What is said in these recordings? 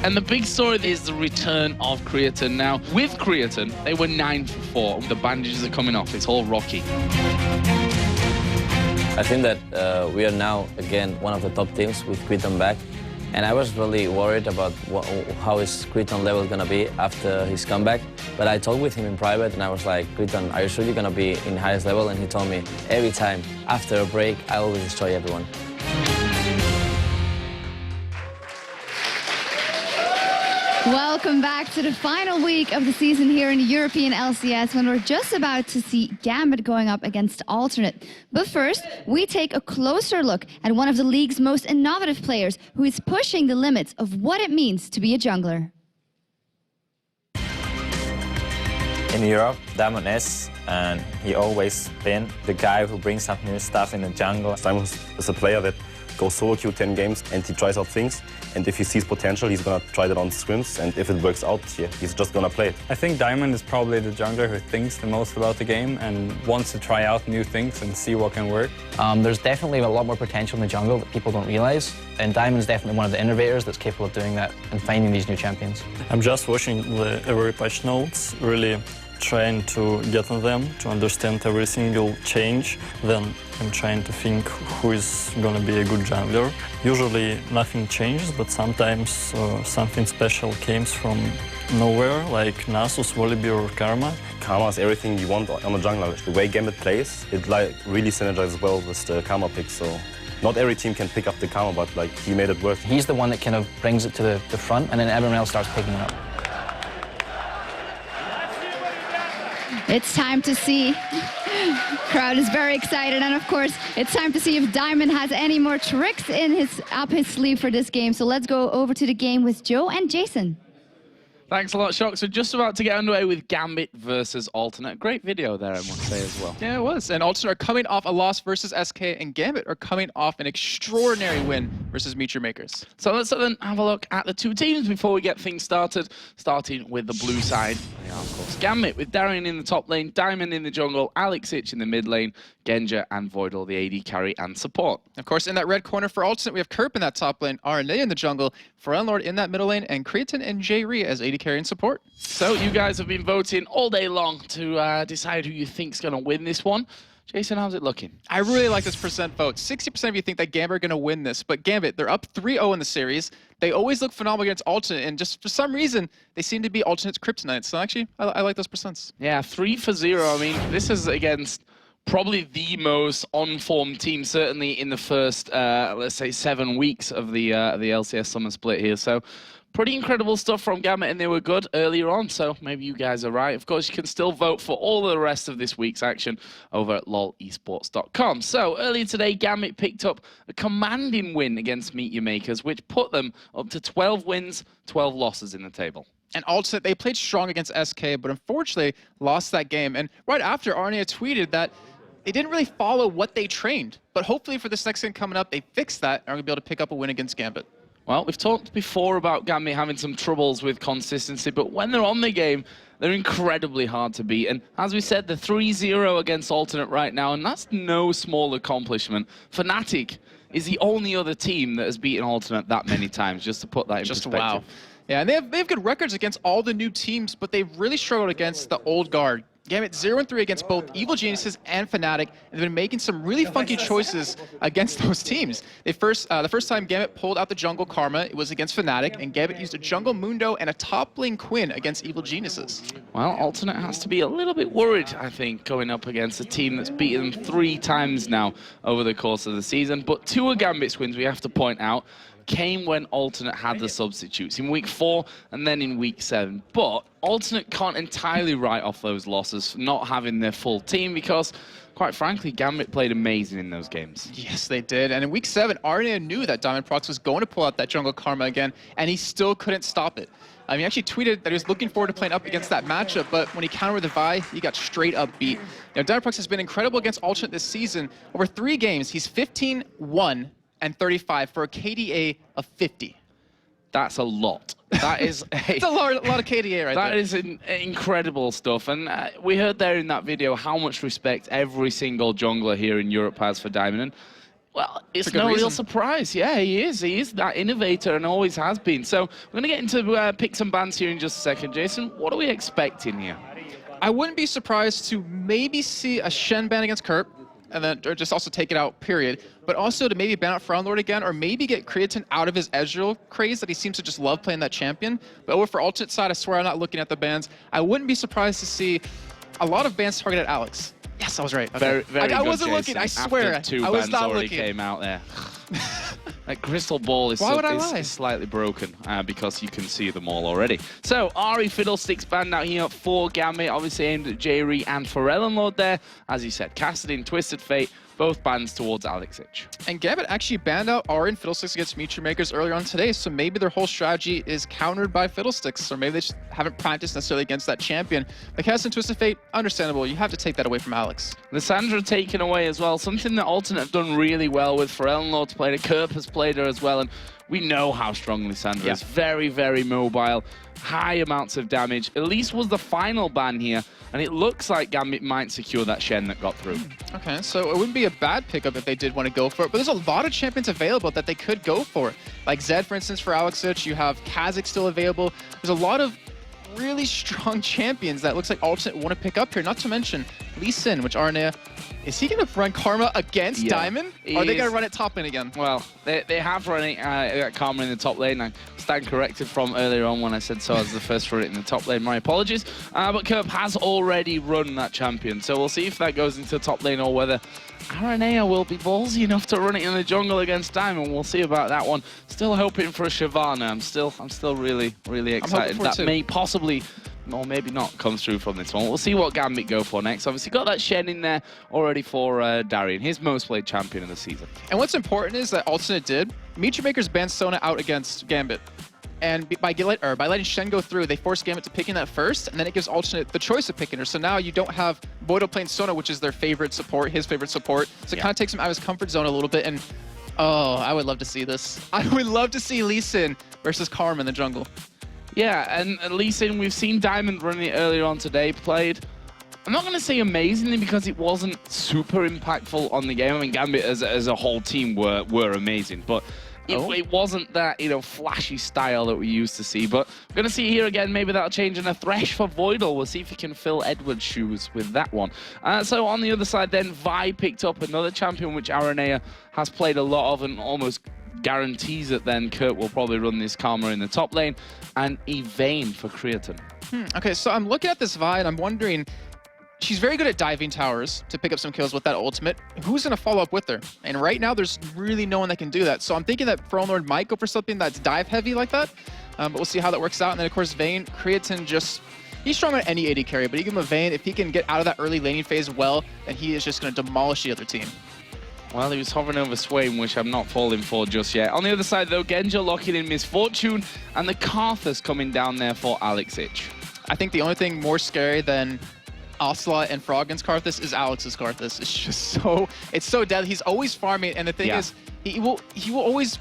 And the big story is the return of Creatine. Now, with Creatine, they were 9 for 4. The bandages are coming off. It's all rocky. I think that we are now, again, one of the top teams with Creatine back. And I was really worried about how his Creatine level is going to be after his comeback. But I talked with him in private, and I was like, Creatine, are you sure you're going to be in highest level? And he told me, every time, after a break, I always destroy everyone. Welcome back to the final week of the season here in the European LCS, when we're just about to see Gambit going up against Alternate. But first, we take a closer look at one of the league's most innovative players who is pushing the limits of what it means to be a jungler. In Europe, Diamond is, and he always been the guy who brings some new stuff in the jungle. Diamond is a player that goes solo queue 10 games and he tries out things, and if he sees potential, he's gonna try that on scrims, and if it works out, yeah, he's just gonna play it. I think Diamond is probably the jungler who thinks the most about the game and wants to try out new things and see what can work. There's definitely a lot more potential in the jungle that people don't realize, and Diamond's definitely one of the innovators that's capable of doing that and finding these new champions. I'm just watching every patch notes, really trying to get on them, to understand every single change. Then I'm trying to think who is going to be a good jungler. Usually nothing changes, but sometimes something special comes from nowhere, like Nasus, Volibear or Karma. Karma is everything you want on a jungler. The way Gambit plays, it like really synergizes well with the Karma pick, so not every team can pick up the Karma, but like he made it work. He's the one that kind of brings it to the front, and then everyone else starts picking it up. It's time to see. Crowd is very excited, and of course, it's time to see if Diamond has any more tricks up his sleeve for this game. So let's go over to the game with Joe and Jason. Thanks a lot, Shock. So just about to get underway with Gambit versus Alternate. Great video there, I must say, as well. Yeah, it was. And Alternate are coming off a loss versus SK, and Gambit are coming off an extraordinary win versus Meet Your Makers. So let's then have a look at the two teams before we get things started. Starting with the blue side. They are, of course, Gambit with Darian in the top lane, Diamond in the jungle, Alex Itch in the mid lane, Genja and Voidal, the AD carry and support. Of course, in that red corner for Alternate, we have Kerp in that top lane, RNA in the jungle, Lord in that middle lane, and Creatine and J-Ree as AD carry and support. So you guys have been voting all day long to decide who you think's going to win this one. Jason, how's it looking? I really like this percent vote. 60% of you think that Gambit are going to win this, but Gambit, they're up 3-0 in the series. They always look phenomenal against Alternate, and just for some reason, they seem to be Alternate's kryptonite. So actually, I like those percents. Yeah, 3-0. I mean, this is against probably the most on-form team, certainly in the first, let's say, 7 weeks of the LCS Summer Split here. So pretty incredible stuff from Gambit, and they were good earlier on, so maybe you guys are right. Of course, you can still vote for all the rest of this week's action over at lolesports.com. So earlier today, Gambit picked up a commanding win against Meet Your Makers, which put them up to 12 wins, 12 losses in the table. And Alternate, they played strong against SK, but unfortunately lost that game. And right after, Arnia tweeted that they didn't really follow what they trained. But hopefully for this next game coming up, they fix that and are going to be able to pick up a win against Gambit. Well, we've talked before about Gambit having some troubles with consistency, but when they're on the game, they're incredibly hard to beat. And as we said, they're 3-0 against Alternate right now, and that's no small accomplishment. Fnatic is the only other team that has beaten Alternate that many times, just to put that in perspective. Wow. Yeah, and they have good records against all the new teams, but they've really struggled against the old guard. Gambit 0-3 against both Evil Geniuses and Fnatic, and they've been making some really funky choices against those teams. The first time Gambit pulled out the jungle Karma, it was against Fnatic, and Gambit used a jungle Mundo and a top lane Quinn against Evil Geniuses. Well, Alternate has to be a little bit worried, I think, going up against a team that's beaten them 3 times now over the course of the season. But 2 of Gambit's wins, we have to point out, came when Alternate had the substitutes in week 4 and then in week 7. But Alternate can't entirely write off those losses for not having their full team because, quite frankly, Gambit played amazing in those games. Yes, they did. And in week 7, Arnia knew that Diamond Prox was going to pull out that jungle Karma again, and he still couldn't stop it. He actually tweeted that he was looking forward to playing up against that matchup, but when he countered with the Vi, he got straight up beat. Now, Diamond Prox has been incredible against Alternate this season. Over 3 games, he's 15-1 and 35 for a KDA of 50. That's a lot. That is it's a lot of KDA right there. That is incredible stuff. And we heard there in that video how much respect every single jungler here in Europe has for Diamond. And Well, it's a good no real reason. surprise. Yeah, he is. He is that innovator and always has been. So we're going to get into picks and bans here in just a second. Jason, what are we expecting here? I wouldn't be surprised to maybe see a Shen ban against Kerp, and then or just also take it out, period. But also to maybe ban out Frownlord again, or maybe get Creatine out of his Ezreal craze that he seems to just love playing that champion. But over for alternate side, I swear I'm not looking at the bans. I wouldn't be surprised to see a lot of bans targeted Alex. Yes, I was right. Okay. Very I good, wasn't looking. I Jason. swear. After two I was bans not already looking. came out there. That crystal ball is, Why would I lie? is slightly broken because you can see them all already. So, Ari Fiddlesticks banned out here for Gambit, obviously aimed at J-Re and Forellenlord there. As you said, Cassadin, Twisted Fate, both bans towards Alex Ich. And Gambit actually banned out Ari and Fiddlesticks against Meteor Makers earlier on today, so maybe their whole strategy is countered by Fiddlesticks, or maybe they just haven't practiced necessarily against that champion. But Cassadin, Twisted Fate, understandable. You have to take that away from Alex. Lissandra taken away as well, something that Alternate have done really well with. Forellenlord's played her, Kerp has played her as well, and we know how strong Lissandra is. Very, very mobile, high amounts of damage. Elise was the final ban here, and it looks like Gambit might secure that Shen that got through. Okay, so it wouldn't be a bad pickup if they did want to go for it, but there's a lot of champions available that they could go for. Like Zed, for instance, for Alex Ich, you have Kha'Zix still available. There's a lot of really strong champions that looks like Alternate want to pick up here, not to mention Lee Sin, which Arnea, is he going to run Karma against Diamond? Or are they going to run it top lane again? Well, they have run it Karma in the top lane. I stand corrected from earlier on when I said so as the first run it in the top lane. My apologies. But Kerp has already run that champion, so we'll see if that goes into the top lane or whether Aranea will be ballsy enough to run it in the jungle against Diamond. We'll see about that one. Still hoping for a Shyvana. I'm still really, really excited. That may possibly, or maybe not, come through from this one. We'll see what Gambit go for next. Obviously got that Shen in there already for Darian, his most played champion of the season. And what's important is that Alternate did. Meteor Makers banned Sona out against Gambit. And by letting Shen go through, they force Gambit to picking that first, and then it gives Alternate the choice of picking her. So now you don't have Voidal playing Sona, which is their favorite support, his favorite support. So it kind of takes him out of his comfort zone a little bit. And oh, I would love to see this. I would love to see Lee Sin versus Karma in the jungle. Yeah, and Lee Sin, we've seen Diamond running it earlier on today, played, I'm not going to say amazingly because it wasn't super impactful on the game. I mean, Gambit as a whole team were amazing, but it wasn't that, flashy style that we used to see. But we're going to see here again, maybe that'll change in a Thresh for Voidal. We'll see if he can fill Edward's shoes with that one. So on the other side then, Vi picked up another champion, which Aranea has played a lot of and almost guarantees that then Kurt will probably run this Karma in the top lane, and Evane for Creatine. Okay, so I'm looking at this Vi and I'm wondering, she's very good at diving towers to pick up some kills with that ultimate. Who's going to follow up with her? And right now, there's really no one that can do that. So I'm thinking that Forellenlord might go for something that's dive heavy like that, but we'll see how that works out. And then, of course, Vayne, Creatine just... He's strong on any AD carry, but you give him a Vayne, if he can get out of that early laning phase well, then he is just going to demolish the other team. Well, he was hovering over Swain, which I'm not falling for just yet. On the other side, though, Genja locking in Misfortune, and the Karthus coming down there for Alex Ich. I think the only thing more scary than Ocelot and Froggen's Karthus is Alex's Karthus. It's just so deadly. He's always farming, and the thing is, he will always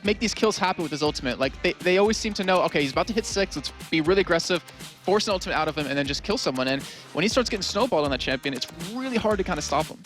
make these kills happen with his ultimate. Like they always seem to know, okay, he's about to hit 6, let's be really aggressive, force an ultimate out of him, and then just kill someone. And when he starts getting snowballed on that champion, it's really hard to kind of stop him.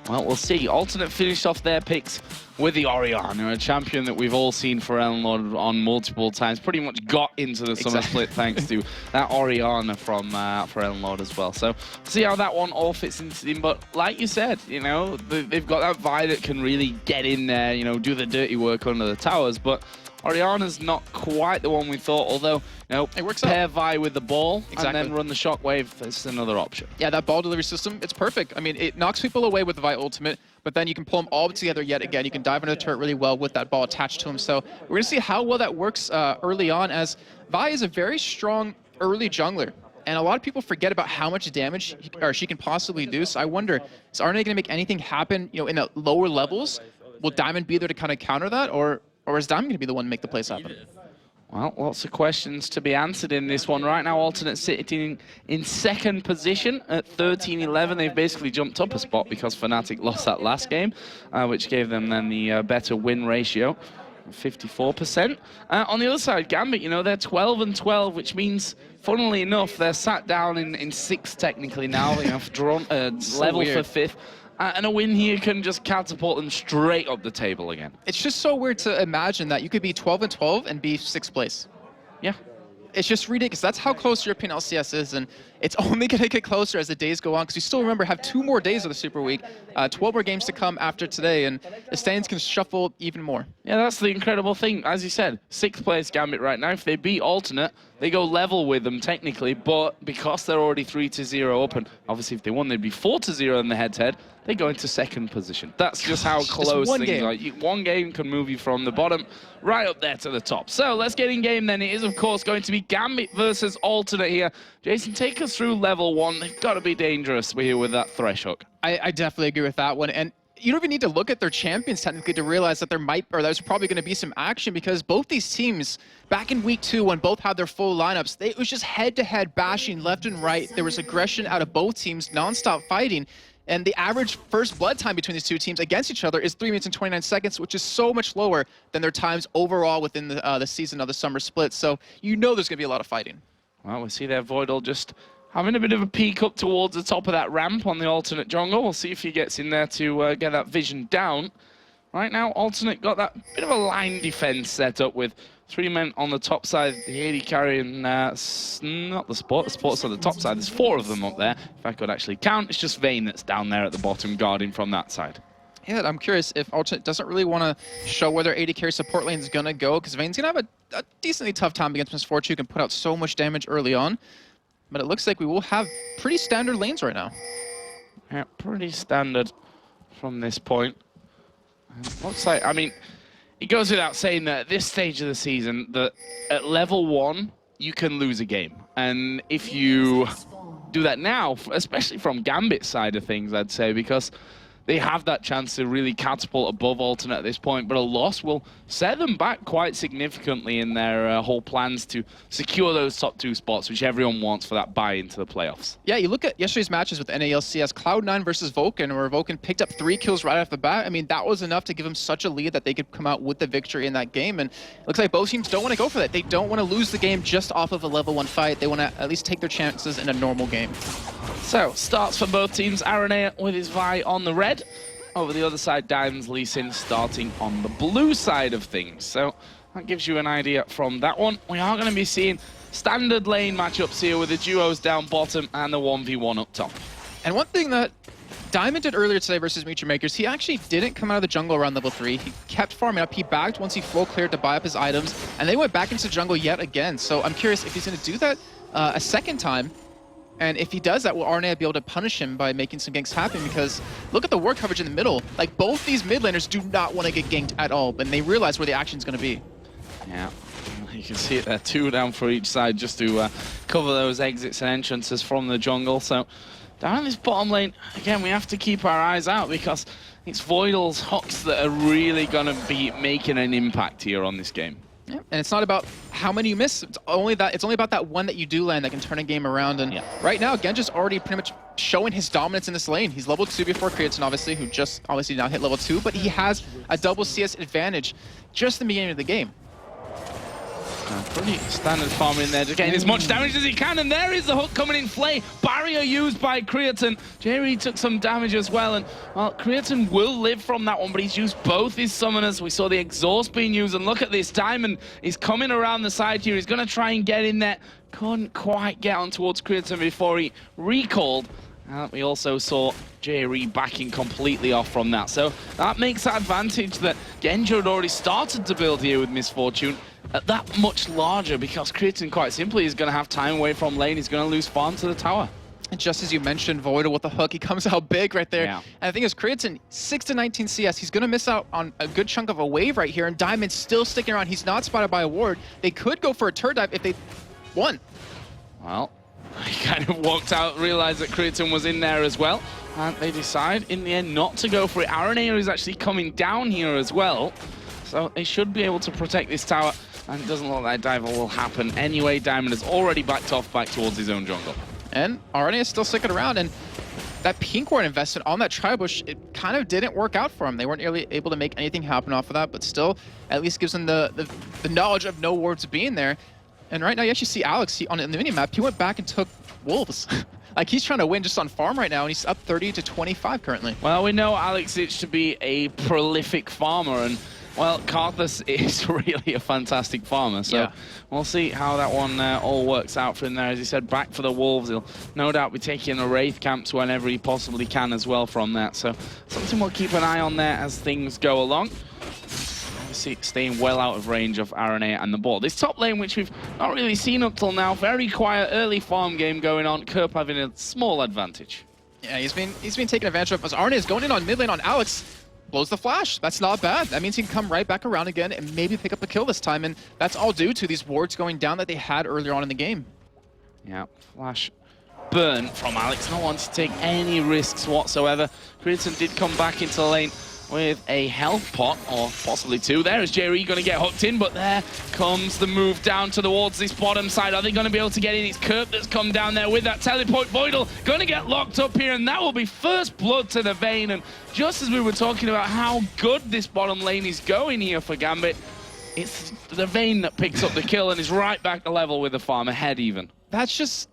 Well, we'll see. Alternate finished off their picks with the Orianna, a champion that we've all seen for Forellenlord on multiple times. Pretty much got into the summer split thanks to that Orianna from Forellenlord as well. So see how that one all fits into them. But like you said, they've got that Vi that can really get in there, do the dirty work under the towers. But Orianna's not quite the one we thought, although, it works pair out. Vi with the ball and then run the shockwave. That's another option. Yeah, that ball delivery system, it's perfect. I mean, it knocks people away with the Vi ultimate, but then you can pull them all together yet again. You can dive into the turret really well with that ball attached to him. So we're going to see how well that works early on, as Vi is a very strong early jungler. And a lot of people forget about how much damage she can possibly do. So I wonder, is Arne going to make anything happen, in the lower levels? Will Diamond be there to kind of counter that, or is Diamond going to be the one to make the plays happen? Well, lots of questions to be answered in this one. Right now, Alternate sitting in second position at 13-11. They've basically jumped up a spot because Fnatic lost that last game, which gave them then the better win ratio, 54%. On the other side, Gambit, they're 12-12, which means, funnily enough, they're sat down in 6th technically now. Drawn level for 5th. And a win here can just catapult them straight up the table again. It's just so weird to imagine that you could be 12-12 and be 6th place. Yeah. It's just ridiculous. That's how close European LCS is, and it's only going to get closer as the days go on, because you still remember have 2 more days of the Super Week, 12 more games to come after today, and the standings can shuffle even more. Yeah, that's the incredible thing. As you said, 6th place Gambit right now. If they beat Alternate, they go level with them technically, but because they're already 3-0 up, and obviously if they won, they'd be 4-0 in the head-to-head, they go into 2nd position. That's just how close things are. One game can move you from the bottom right up there to the top. So let's get in game then. It is, of course, going to be Gambit versus Alternate here. Jason, take us through level 1. They've got to be dangerous here with that Thresh hook. I definitely agree with that one. And you don't even need to look at their champions technically to realize that there's probably going to be some action, because both these teams, back in week 2 when both had their full lineups, it was just head-to-head bashing left and right. There was aggression out of both teams, non-stop fighting. And the average first blood time between these 2 teams against each other is 3 minutes and 29 seconds, which is so much lower than their times overall within the season of the summer split. So you know there's going to be a lot of fighting. Well, we see there Voidal just having a bit of a peek up towards the top of that ramp on the Alternate jungle. We'll see if he gets in there to get that vision down. Right now, Alternate got that bit of a line defense set up with 3 men on the top side, the AD carrying, not the Sport's on the top side. There's 4 of them up there. If I could actually count, it's just Vayne that's down there at the bottom guarding from that side. Yeah, I'm curious if Alternate doesn't really want to show where their AD carry support lane is going to go, because Vayne's going to have a decently tough time against Misfortune, who can put out so much damage early on. But it looks like we will have pretty standard lanes right now. Yeah, pretty standard from this point. Looks like, I mean, it goes without saying that at this stage of the season, that at level 1, you can lose a game. And if you do that now, especially from Gambit's side of things, I'd say, because they have that chance to really catapult above Alternate at this point, but a loss will set them back quite significantly in their whole plans to secure those top 2 spots, which everyone wants for that buy into the playoffs. Yeah, you look at yesterday's matches with NALCS, Cloud9 versus Vulcan, where Vulcan picked up 3 kills right off the bat. I mean, that was enough to give them such a lead that they could come out with the victory in that game, and it looks like both teams don't want to go for that. They don't want to lose the game just off of a level 1 fight. They want to at least take their chances in a normal game. So, starts for both teams. Aranea with his Vi on the red. Over the other side, Diamond's Lee Sin starting on the blue side of things. So, that gives you an idea from that one. We are going to be seeing standard lane matchups here with the duos down bottom and the 1v1 up top. And one thing that Diamond did earlier today versus Mutual Makers, he actually didn't come out of the jungle around level 3. He kept farming up. He backed once he full cleared to buy up his items, and they went back into the jungle yet again. So I'm curious if he's going to do that a second time. And if he does that, will Arne be able to punish him by making some ganks happen? Because look at the ward coverage in the middle. Like, both these mid laners do not want to get ganked at all, but they realize where the action's going to be. Yeah, you can see it there, 2 down for each side just to cover those exits and entrances from the jungle. So down in this bottom lane, again, we have to keep our eyes out, because it's Voidal's hooks that are really going to be making an impact here on this game. Yeah, and it's not about how many you miss. It's only about that one that you do land that can turn a game around. And right now, Genji's already pretty much showing his dominance in this lane. He's level 2 before Creatine, obviously, who just obviously now hit level 2, but he has a double CS advantage just in the beginning of the game. Pretty standard farm in there, just getting as much damage as he can, and there is the hook coming in play. Barrier used by Creatine. Jerry took some damage as well, and well, Creatine will live from that one, but he's used both his summoners. We saw the exhaust being used, and look at this. Diamond is coming around the side here. He's going to try and get in there. Couldn't quite get on towards Creatine before he recalled. We also saw Jerry backing completely off from that. So that makes that advantage that Genji had already started to build here with Misfortune that much larger, because Creatine quite simply is going to have time away from lane. He's going to lose farm to the tower. And just as you mentioned, Voidal with the hook, he comes out big right there. Yeah. And the thing is, Creatine, 6 to 19 CS, he's going to miss out on a good chunk of a wave right here, and Diamond's still sticking around. He's not spotted by a ward. They could go for a turret dive if they won. Well, he kind of walked out, realized that Creatine was in there as well, and they decide in the end not to go for it. Aranea is actually coming down here as well, so they should be able to protect this tower, and it doesn't look like dive will happen anyway. Diamond has already backed off back towards his own jungle. And Aranea is still sticking around, and that pink ward investment on that Tribush, it kind of didn't work out for him. They weren't really able to make anything happen off of that, but still at least gives them the knowledge of no wards being there. And right now you actually see Alex on the minimap, he went back and took Wolves. Like, he's trying to win just on farm right now, and he's up 30 to 25 currently. Well, we know Alex Itch to be a prolific farmer, and well, Karthus is really a fantastic farmer, so Yeah. we'll see how that one all works out for him there. As he said, back for the Wolves. He'll no doubt be taking the Wraith camps whenever he possibly can as well from that, so something we'll keep an eye on there as things go along. Obviously staying well out of range of RNA and the ball. This top lane, which we've not really seen up till now, very quiet early farm game going on, Kerp having a small advantage. Yeah, he's been taken advantage of as Arne is going in on mid lane on Alex. Blows the flash. That's not bad. That means he can come right back around again and maybe pick up a kill this time. And that's all due to these wards going down that they had earlier on in the game. Yeah, flash burn from Alex. Not wanting to take any risks whatsoever. Creaton did come back into the lane with a health pot, or possibly two. There is JRE going to get hooked in, but there comes the move down towards this bottom side. Are they going to be able to get in? It's Kerp that's come down there with that teleport. Voidal going to get locked up here, and that will be first blood to the Vayne. And just as we were talking about how good this bottom lane is going here for Gambit, it's the Vayne that picks up the kill and is right back to level with the farm, ahead even. That's just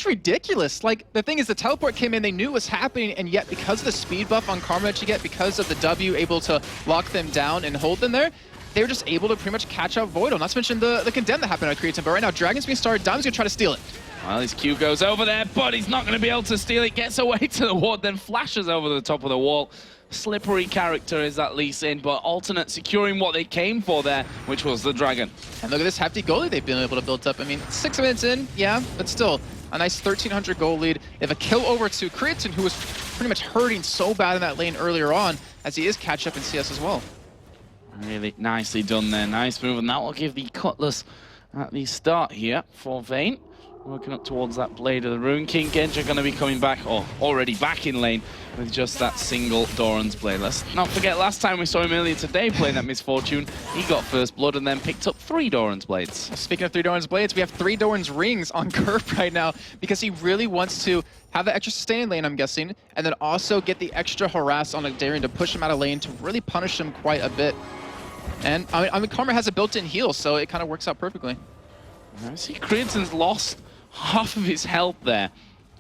ridiculous. Like, the thing is, the teleport came in, they knew it was happening, and yet because of the speed buff on Karma that you get, because of the W able to lock them down and hold them there, they were just able to pretty much catch out Voidal. Not to mention the condemn that happened on Creaton, but right now Dragon's being started, Diamond's gonna try to steal it. Well, his Q goes over there, but he's not going to be able to steal it. Gets away to the ward, then flashes over the top of the wall. Slippery character is that Lee Sin, but Alternate securing what they came for there, which was the Dragon. And look at this hefty goal lead they've been able to build up. I mean, 6 minutes in, yeah, but still a nice 1,300 goal lead. They have a kill over to Creaton, who was pretty much hurting so bad in that lane earlier on, as he is catch up in CS as well. Really nicely done there. Nice move, and that will give the Cutlass at the start here for Vayne. Working up towards that Blade of the Rune King. Genja going to be coming back, or already back in lane, with just that single Doran's Blade. Let's not forget, last time we saw him earlier today playing that Misfortune, he got first blood and then picked up 3 Doran's Blades. Speaking of 3 Doran's Blades, we have 3 Doran's Rings on Kerp right now, because he really wants to have the extra sustain lane, I'm guessing, and then also get the extra harass on a Darien to push him out of lane to really punish him quite a bit. And I mean Karma has a built-in heal, so it kind of works out perfectly. I see Creaton's lost half of his health there,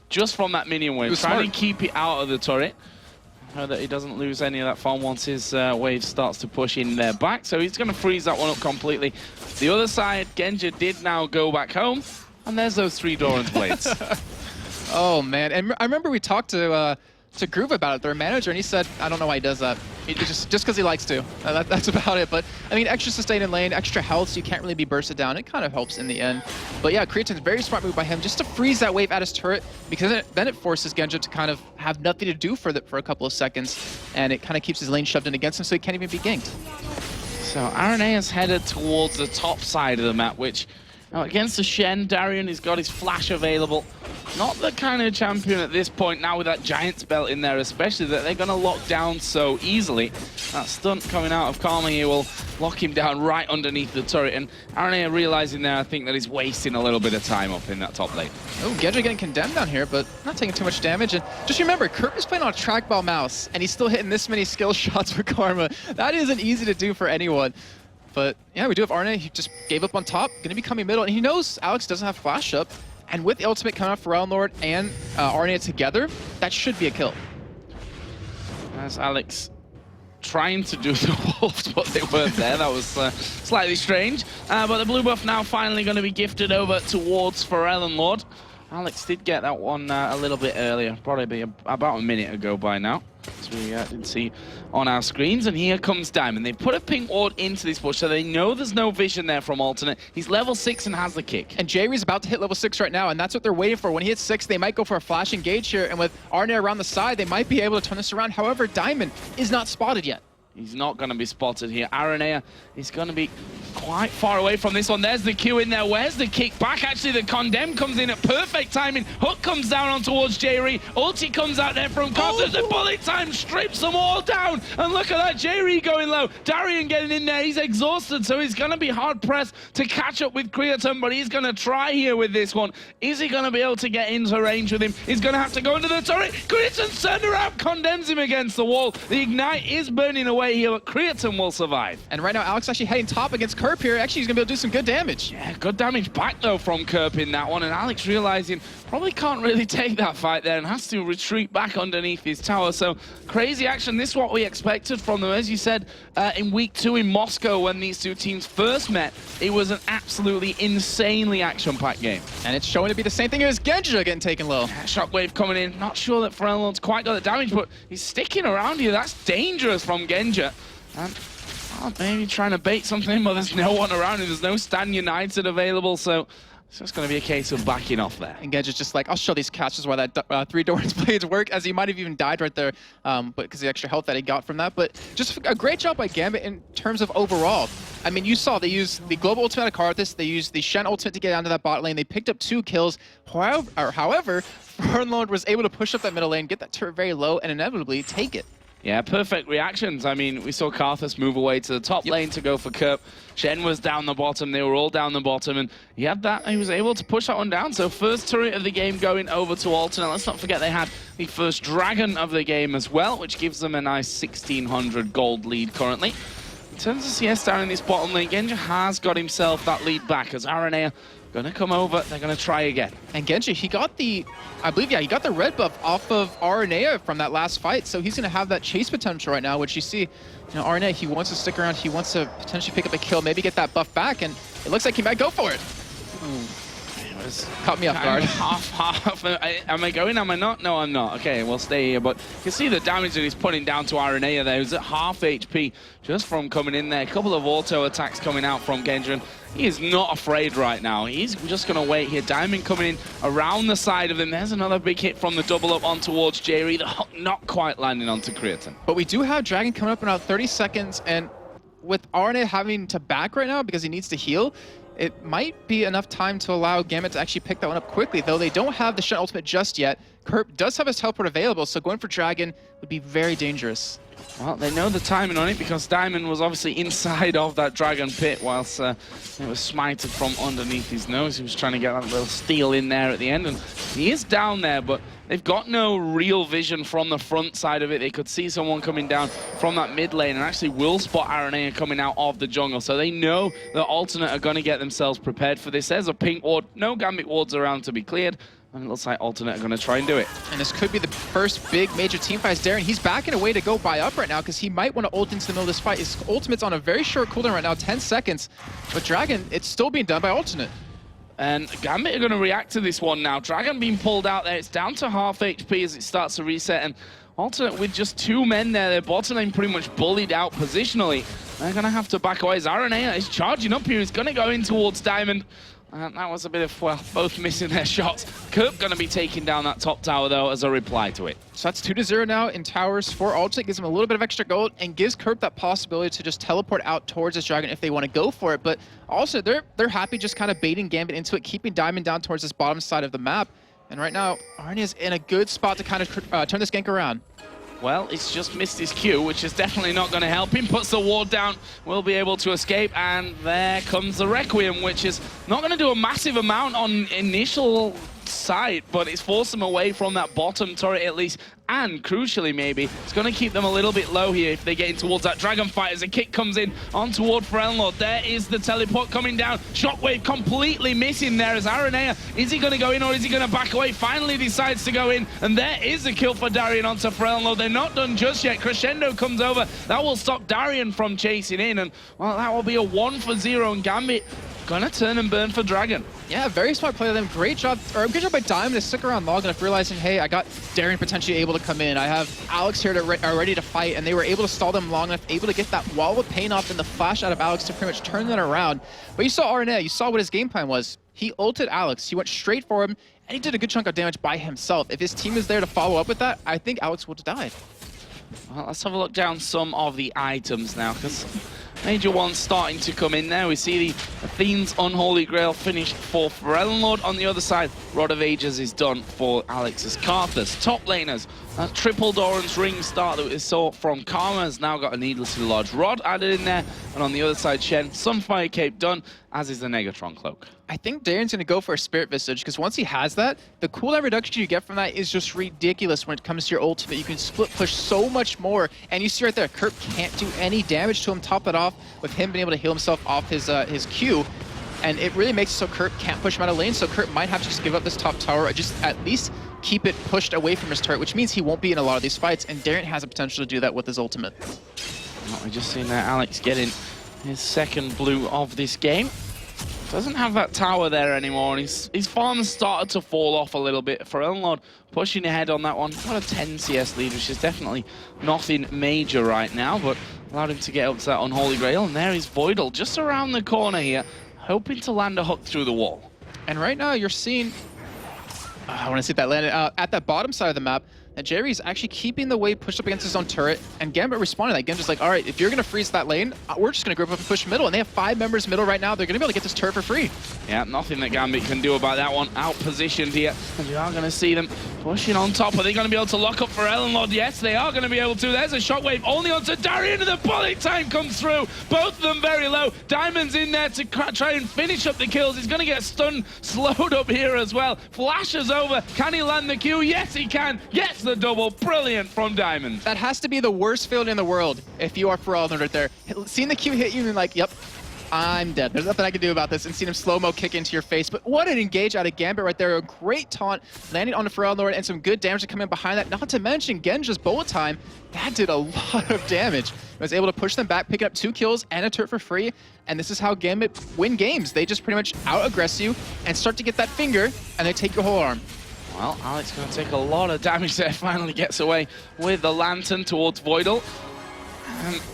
just from that minion wave, trying to keep it out of the turret. Know that he doesn't lose any of that farm once his wave starts to push in their back, so he's going to freeze that one up completely. The other side, Genja did now go back home, and there's those 3 Doran's Blades. Oh man, and I remember we talked to Groove about it, their manager, and he said, I don't know why he does that. He just because he likes to. That's about it. But I mean, extra sustain in lane, extra health, so you can't really be bursted down. It kind of helps in the end. But yeah, Creaton's very smart move by him just to freeze that wave at his turret, because then it forces Genja to kind of have nothing to do for a couple of seconds, and it kind of keeps his lane shoved in against him, so he can't even be ganked. So RNA has headed towards the top side of the map, which now against the Shen, Darien has got his flash available. Not the kind of champion at this point now with that Giant's belt in there, especially that they're going to lock down so easily. That stunt coming out of Karma here will lock him down right underneath the turret, and RNA realizing there, I think, that he's wasting a little bit of time up in that top lane. Oh, Genja getting condemned down here, but not taking too much damage. And just remember, Kerp is playing on a trackball mouse, and he's still hitting this many skill shots with Karma. That isn't easy to do for anyone. But yeah, we do have Arne. He just gave up on top, going to be coming middle, and he knows Alex doesn't have flash up. And with the ultimate coming out for Realm Lord and Arne together, that should be a kill. As Alex trying to do the wolves, but they weren't there. That was slightly strange. But the blue buff now finally going to be gifted over towards Pharrell Lord. Alex did get that one a little bit earlier, probably about a minute ago by now, as we didn't see on our screens. And here comes Diamond. They've put a pink ward into this bush, so they know there's no vision there from Alternate. He's level 6 and has the kick. And Jerry's about to hit level 6 right now, and that's what they're waiting for. When he hits 6, they might go for a flash engage here, and with Arne around the side, they might be able to turn this around. However, Diamond is not spotted yet. He's not going to be spotted here. Aranea is going to be quite far away from this one. There's the Q in there. Where's the kick back? Actually, the Condemn comes in at perfect timing. Hook comes down on towards Jerry. Ulti comes out there from Karthus. The bullet time strips them all down. And look at that, Jerry going low. Darien getting in there. He's exhausted, so he's going to be hard-pressed to catch up with Creaton, but he's going to try here with this one. Is he going to be able to get into range with him? He's going to have to go into the turret. Creaton's turned around, condemns him against the wall. The Ignite is burning away here, but Creaton will survive. And right now, Alex actually heading top against Kerp here. Actually, he's going to be able to do some good damage. Yeah, good damage back, though, from Kerp in that one. And Alex realizing probably can't really take that fight there and has to retreat back underneath his tower. So crazy action. This is what we expected from them. As you said, in week 2 in Moscow, when these two teams first met, it was an absolutely insanely action-packed game. And it's showing to be the same thing here as Genja getting taken low. Shockwave coming in. Not sure that Frelund's quite got the damage, but he's sticking around here. That's dangerous from Genja. And maybe trying to bait something, but there's no one around him. There's no Stan United available, so it's just going to be a case of backing off there. And Genja's just like, I'll show these catches why that 3 Doran's blades work, as he might have even died right there, but because of the extra health that he got from that. But just a great job by Gambit in terms of overall. I mean, you saw they used the global ultimate of Karthus, they used the Shen ultimate to get down to that bot lane, they picked up 2 kills. However, Fernlord was able to push up that middle lane, get that turret very low, and inevitably take it. Yeah, perfect reactions. I mean, we saw Karthus move away to the top lane to go for Kerp. Shen was down the bottom. They were all down the bottom, and he had that. He was able to push that one down. So first turret of the game going over to Alternate. Let's not forget they had the first dragon of the game as well, which gives them a nice 1,600 gold lead currently. In terms of CS down in this bottom lane, Genja has got himself that lead back as RNA going to come over. They're going to try again. And Genja, he got the, I believe, yeah, he got the red buff off of RNA from that last fight, so he's going to have that chase potential right now, which you see, you know, RNA, he wants to stick around, he wants to potentially pick up a kill, maybe get that buff back, and it looks like he might go for it. Caught me off guard. Half. Am I going? Am I not? No, I'm not. Okay, we'll stay here. But you can see the damage that he's putting down to Aranea there. He's at half HP just from coming in there. A couple of auto attacks coming out from Genja. He is not afraid right now. He's just going to wait here. Diamond coming in around the side of him. There's another big hit from the double up on towards Jerry. The hook not quite landing onto Creatine. But we do have Dragon coming up in about 30 seconds. And with Aranea having to back right now because he needs to heal, it might be enough time to allow Gambit to actually pick that one up quickly, though they don't have the Shen ultimate just yet. Kerp does have his teleport available, so going for Dragon would be very dangerous. Well, they know the timing on it because Diamond was obviously inside of that Dragon pit whilst it was smited from underneath his nose. He was trying to get that little steal in there at the end, and he is down there, but they've got no real vision from the front side of it. They could see someone coming down from that mid lane and actually will spot Aranea coming out of the jungle. So they know that Alternate are going to get themselves prepared for this. There's a pink ward, no Gambit wards around to be cleared. And it looks like Alternate are going to try and do it. And this could be the first big major team fight. Darren, he's backing away to go buy up right now because he might want to ult into the middle of this fight. His ultimate's on a very short cooldown right now, 10 seconds. But Dragon, it's still being done by Alternate. And Gambit are going to react to this one now. Dragon being pulled out there. It's down to half HP as it starts to reset. And Alternate with just 2 men there. Their bottom lane pretty much bullied out positionally. They're going to have to back away. Aranea is charging up here. He's going to go in towards Diamond. And that was a bit of, well, both missing their shots. Kerp going to be taking down that top tower, though, as a reply to it. So that's 2-0 now in towers for Alternate. Gives him a little bit of extra gold and gives Kerp that possibility to just teleport out towards this Dragon if they want to go for it. But also, they're happy just kind of baiting Gambit into it, keeping Diamond down towards this bottom side of the map. And right now, Arnie is in a good spot to kind of turn this gank around. Well, he's just missed his Q, which is definitely not going to help him. Puts the ward down, will be able to escape, and there comes the Requiem, which is not going to do a massive amount on initial sight, but it's forced them away from that bottom turret at least, and crucially maybe, it's going to keep them a little bit low here if they get in towards that Dragon fight as a kick comes in on toward Frelnlord. There is the teleport coming down. Shockwave completely missing there as Aranea. Is he going to go in or is he going to back away? Finally decides to go in, and there is a kill for Darian onto Frelnlord. They're not done just yet. Crescendo comes over. That will stop Darian from chasing in, and well, that will be a 1-for-0, and Gambit gonna turn and burn for Dragon. Yeah, very smart play of them. Great job, or good job by Diamond to stick around long enough, realizing, hey, I got Darren potentially able to come in. I have Alex here ready to fight, and they were able to stall them long enough, able to get that wall of pain off and the flash out of Alex to pretty much turn that around. But you saw Arnett, you saw what his game plan was. He ulted Alex, he went straight for him, and he did a good chunk of damage by himself. If his team is there to follow up with that, I think Alex would have died. Well, let's have a look down some of the items now, because major ones starting to come in there. We see the Athene's Unholy Grail finished for Frelnlord. On the other side, Rod of Ages is done for Alex's Karthus. Top laners, That triple Doran's ring start that we saw from Karma has now got a needlessly large rod added in there. And on the other side, Shen, Sunfire Cape done, as is the Negatron Cloak. I think Darren's going to go for a Spirit Visage, because once he has that, the cooldown reduction you get from that is just ridiculous when it comes to your ultimate. You can split push so much more, and you see right there, Kurt can't do any damage to him. Top it off with him being able to heal himself off his Q, and it really makes it so Kurt can't push him out of lane, so Kurt might have to just give up this top tower, or just at least keep it pushed away from his turret, which means he won't be in a lot of these fights, and Darren has the potential to do that with his ultimate. Well, we just seen there Alex getting his second blue of this game. Doesn't have that tower there anymore, and his farm started to fall off a little bit. For Elnlord pushing ahead on that one. Got a 10 CS lead, which is definitely nothing major right now, but allowed him to get up to that Unholy Grail. And there is Voidal just around the corner here, hoping to land a hook through the wall. And right now you're seeing, I want to see that landed at that bottom side of the map. And Jerry's actually keeping the wave pushed up against his own turret, and Gambit responded. That Gambit's like, all right, if you're going to freeze that lane, we're just going to group up and push middle. And they have 5 members middle right now. They're going to be able to get this turret for free. Yeah, nothing that Gambit can do about that one. Out-positioned here. And you are going to see them pushing on top. Are they going to be able to lock up for Elnlord? Yes, they are going to be able to. There's a shockwave only onto Darian, and the bullet time comes through. Both of them very low. Diamond's in there to try and finish up the kills. He's going to get stunned, slowed up here as well. Flashes over. Can he land the Q? Yes, he can. Gets the double. Brilliant from Diamond. That has to be the worst feeling in the world if you are for Elnlord right there. Seeing the Q hit you and like, yep, I'm dead. There's nothing I can do about this, and seeing him slow-mo kick into your face. But what an engage out of Gambit right there. A great taunt landing on the Elnlord, and some good damage to come in behind that. Not to mention Genja's bullet time. That did a lot of damage. It was able to push them back, picking up 2 kills and a turret for free. And this is how Gambit win games. They just pretty much out-aggress you and start to get that finger, and they take your whole arm. Well, Alex going to take a lot of damage there. Finally gets away with the Lantern towards Voidal.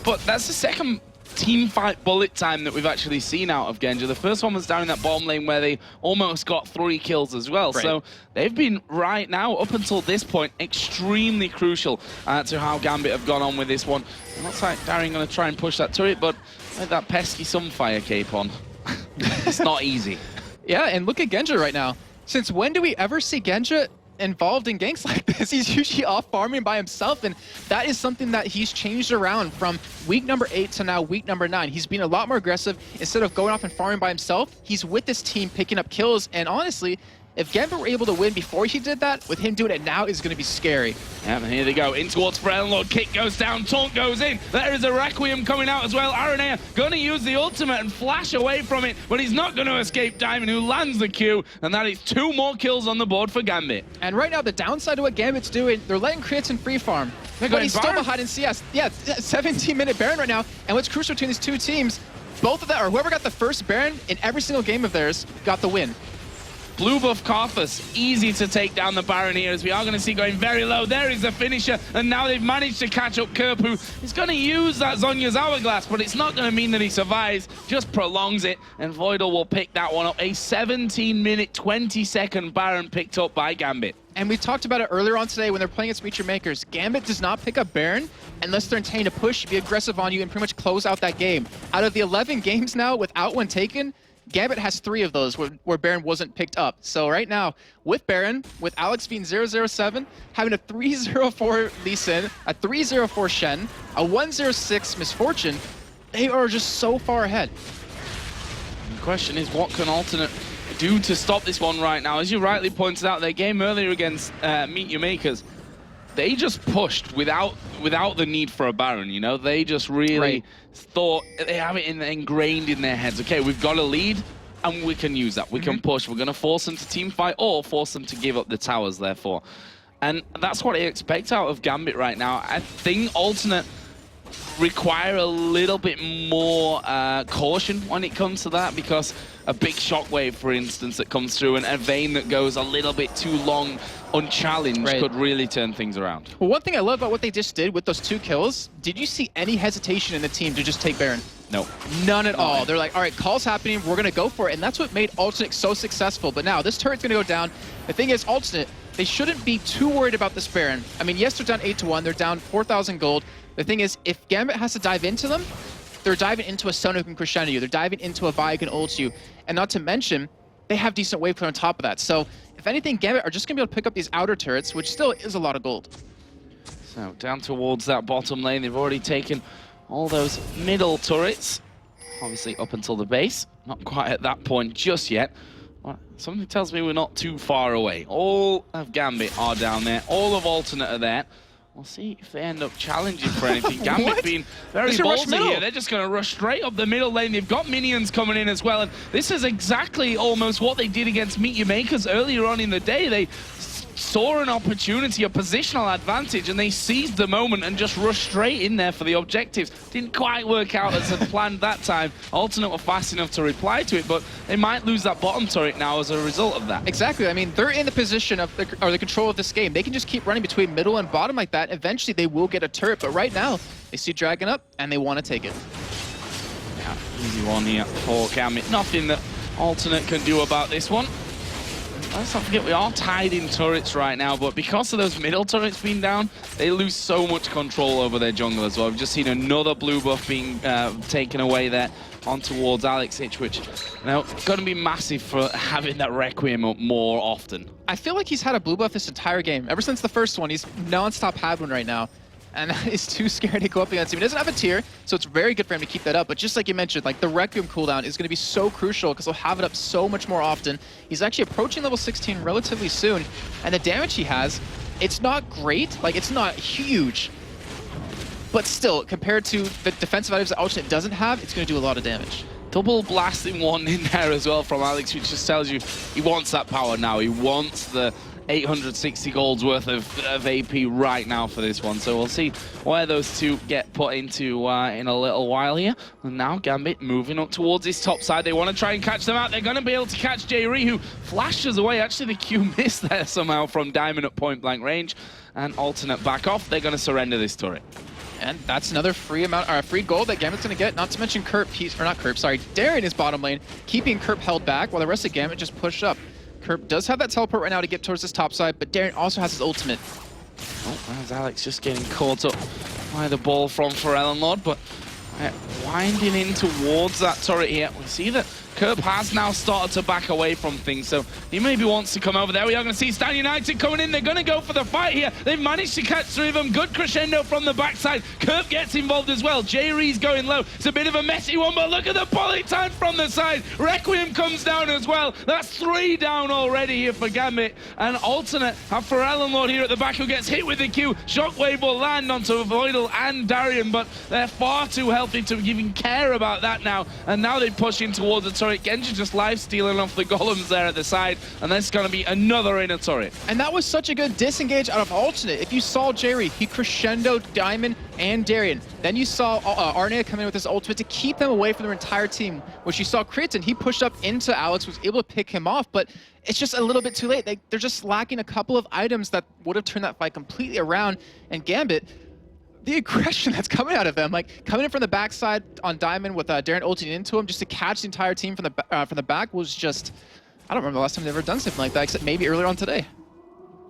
But that's the second team fight bullet time that we've actually seen out of Genja. The first one was down in that bottom lane where they almost got 3 kills as well. Right. So they've been right now, up until this point, extremely crucial to how Gambit have gone on with this one. It looks like Darian going to try and push that turret, but with that pesky Sunfire Cape on, it's not easy. Yeah, and look at Genja right now. Since when do we ever see Genja involved in ganks like this? He's usually off farming by himself, and that is something that he's changed around from week number 8 to now week number 9. He's been a lot more aggressive. Instead of going off and farming by himself, he's with this team picking up kills, and honestly, if Gambit were able to win before he did that, with him doing it now is going to be scary. Yeah, and here they go. In towards Elnlord. Kick goes down. Taunt goes in. There is a Requiem coming out as well. Aranea going to use the ultimate and flash away from it, but he's not going to escape Diamond, who lands the Q, and that is 2 more kills on the board for Gambit. And right now, the downside to what Gambit's doing, they're letting crits and free farm. But he's still behind in CS. Yeah, 17-minute Baron right now. And what's crucial between these 2 teams, both of them, or whoever got the first Baron in every single game of theirs, got the win. Blue buff Karthus, easy to take down the Baron here, as we are going to see going very low. There is the finisher, and now they've managed to catch up Kerp, who is going to use that Zhonya's Hourglass, but it's not going to mean that he survives, just prolongs it, and Voidal will pick that one up. A 17-minute, 20-second Baron picked up by Gambit. And we talked about it earlier on today when they're playing against Feature Makers. Gambit does not pick up Baron unless they're intending to push, be aggressive on you, and pretty much close out that game. Out of the 11 games now without one taken, Gambit has 3 of those where Baron wasn't picked up. So right now, with Baron, with Alex being 0-0-7, having a 3-0-4 Lee Sin, a 3-0-4 Shen, a 1-0-6 Misfortune, they are just so far ahead. The question is, what can Alternate do to stop this one right now? As you rightly pointed out, their game earlier against Meet Your Makers, they just pushed without the need for a Baron, you know? They just really thought, they have it ingrained in their heads. Okay, we've got a lead, and we can use that. We can push. We're going to force them to team fight or force them to give up the towers, therefore. And that's what I expect out of Gambit right now. I think Alternate require a little bit more caution when it comes to that, because a big shockwave, for instance, that comes through and a Vayne that goes a little bit too long unchallenged could really turn things around. Well, one thing I love about what they just did with those 2 kills, did you see any hesitation in the team to just take Baron? No. None at all. They're like, all right, call's happening, we're going to go for it. And that's what made Alternate so successful. But now, this turret's going to go down. The thing is, Alternate, they shouldn't be too worried about this Baron. I mean, yes, they're down 8-1. They're down 4,000 gold. The thing is, if Gambit has to dive into them, they're diving into a Sun who can crescendo you. They're diving into a Vi who can ult you. And not to mention, they have decent wave clear on top of that. So, if anything, Gambit are just going to be able to pick up these outer turrets, which still is a lot of gold. So down towards that bottom lane, they've already taken all those middle turrets. Obviously up until the base. Not quite at that point just yet. Well, something tells me we're not too far away. All of Gambit are down there. All of Alternate are there. We'll see if they end up challenging for anything. Gambit being very ballsy here. They're just going to rush straight up the middle lane. They've got minions coming in as well. And this is exactly almost what they did against Meet Your Makers earlier on in the day. They saw an opportunity, a positional advantage, and they seized the moment and just rushed straight in there for the objectives. Didn't quite work out as had planned that time. Alternate were fast enough to reply to it, but they might lose that bottom turret now as a result of that. Exactly. I mean, they're in the position of the control of this game. They can just keep running between middle and bottom like that. Eventually, they will get a turret, but right now, they see Dragon up, and they want to take it. Yeah, easy one here for Gambit. Nothing that Alternate can do about this one. Let's not forget, we are tied in turrets right now, but because of those middle turrets being down, they lose so much control over their jungle as well. We've just seen another blue buff being taken away there on towards Alex Hitch, which, you know, going to be massive for having that Requiem up more often. I feel like he's had a blue buff this entire game. Ever since the first one, he's non-stop had one right now. And he's too scared to go up against him. He doesn't have a tier, so it's very good for him to keep that up. But just like you mentioned, like the Requiem cooldown is going to be so crucial because he'll have it up so much more often. He's actually approaching level 16 relatively soon. And the damage he has, it's not great. Like, it's not huge. But still, compared to the defensive items that Alternate doesn't have, it's going to do a lot of damage. Double blasting one in there as well from Alex, which just tells you he wants that power now. He wants the 860 gold's worth of AP right now for this one. So we'll see where those two get put into in a little while here. And now Gambit moving up towards this top side. They want to try and catch them out. They're going to be able to catch J-Ree, who flashes away. Actually, the Q missed there somehow from Diamond at point blank range. And Alternate back off. They're going to surrender this turret. And that's another free gold that Gambit's going to get. Not to mention Darien is bottom lane, keeping Kerp held back while the rest of Gambit just push up. Kerp does have that teleport right now to get towards this top side, but Darien also has his ultimate. Oh, there's Alex just getting caught up by the ball from Lord, but winding in towards that turret here. We see that Kerp has now started to back away from things, so he maybe wants to come over there. We are going to see Stan United coming in. They're going to go for the fight here. They've managed to catch three of them. Good crescendo from the backside. Kerp gets involved as well. J-Ree's going low. It's a bit of a messy one, but look at the poly time from the side. Requiem comes down as well. That's 3 down already here for Gambit. And Alternate have Lord here at the back who gets hit with the Q. Shockwave will land onto Voidal and Darien, but they're far too healthy to even care about that now. And now they push in towards the turret. Genji just live stealing off the golems there at the side, and that's going to be another inner turret. And that was such a good disengage out of Alternate. If you saw J-Ree, he crescendoed Diamond and Darien. Then you saw Arnea come in with his ultimate to keep them away from their entire team, which you saw Kriton. He pushed up into Alex, was able to pick him off, but it's just a little bit too late. They're just lacking a couple of items that would have turned that fight completely around. And Gambit, the aggression that's coming out of them, like coming in from the backside on Diamond with Darien ulting into him just to catch the entire team from the back was just, I don't remember the last time they've ever done something like that, except maybe earlier on today.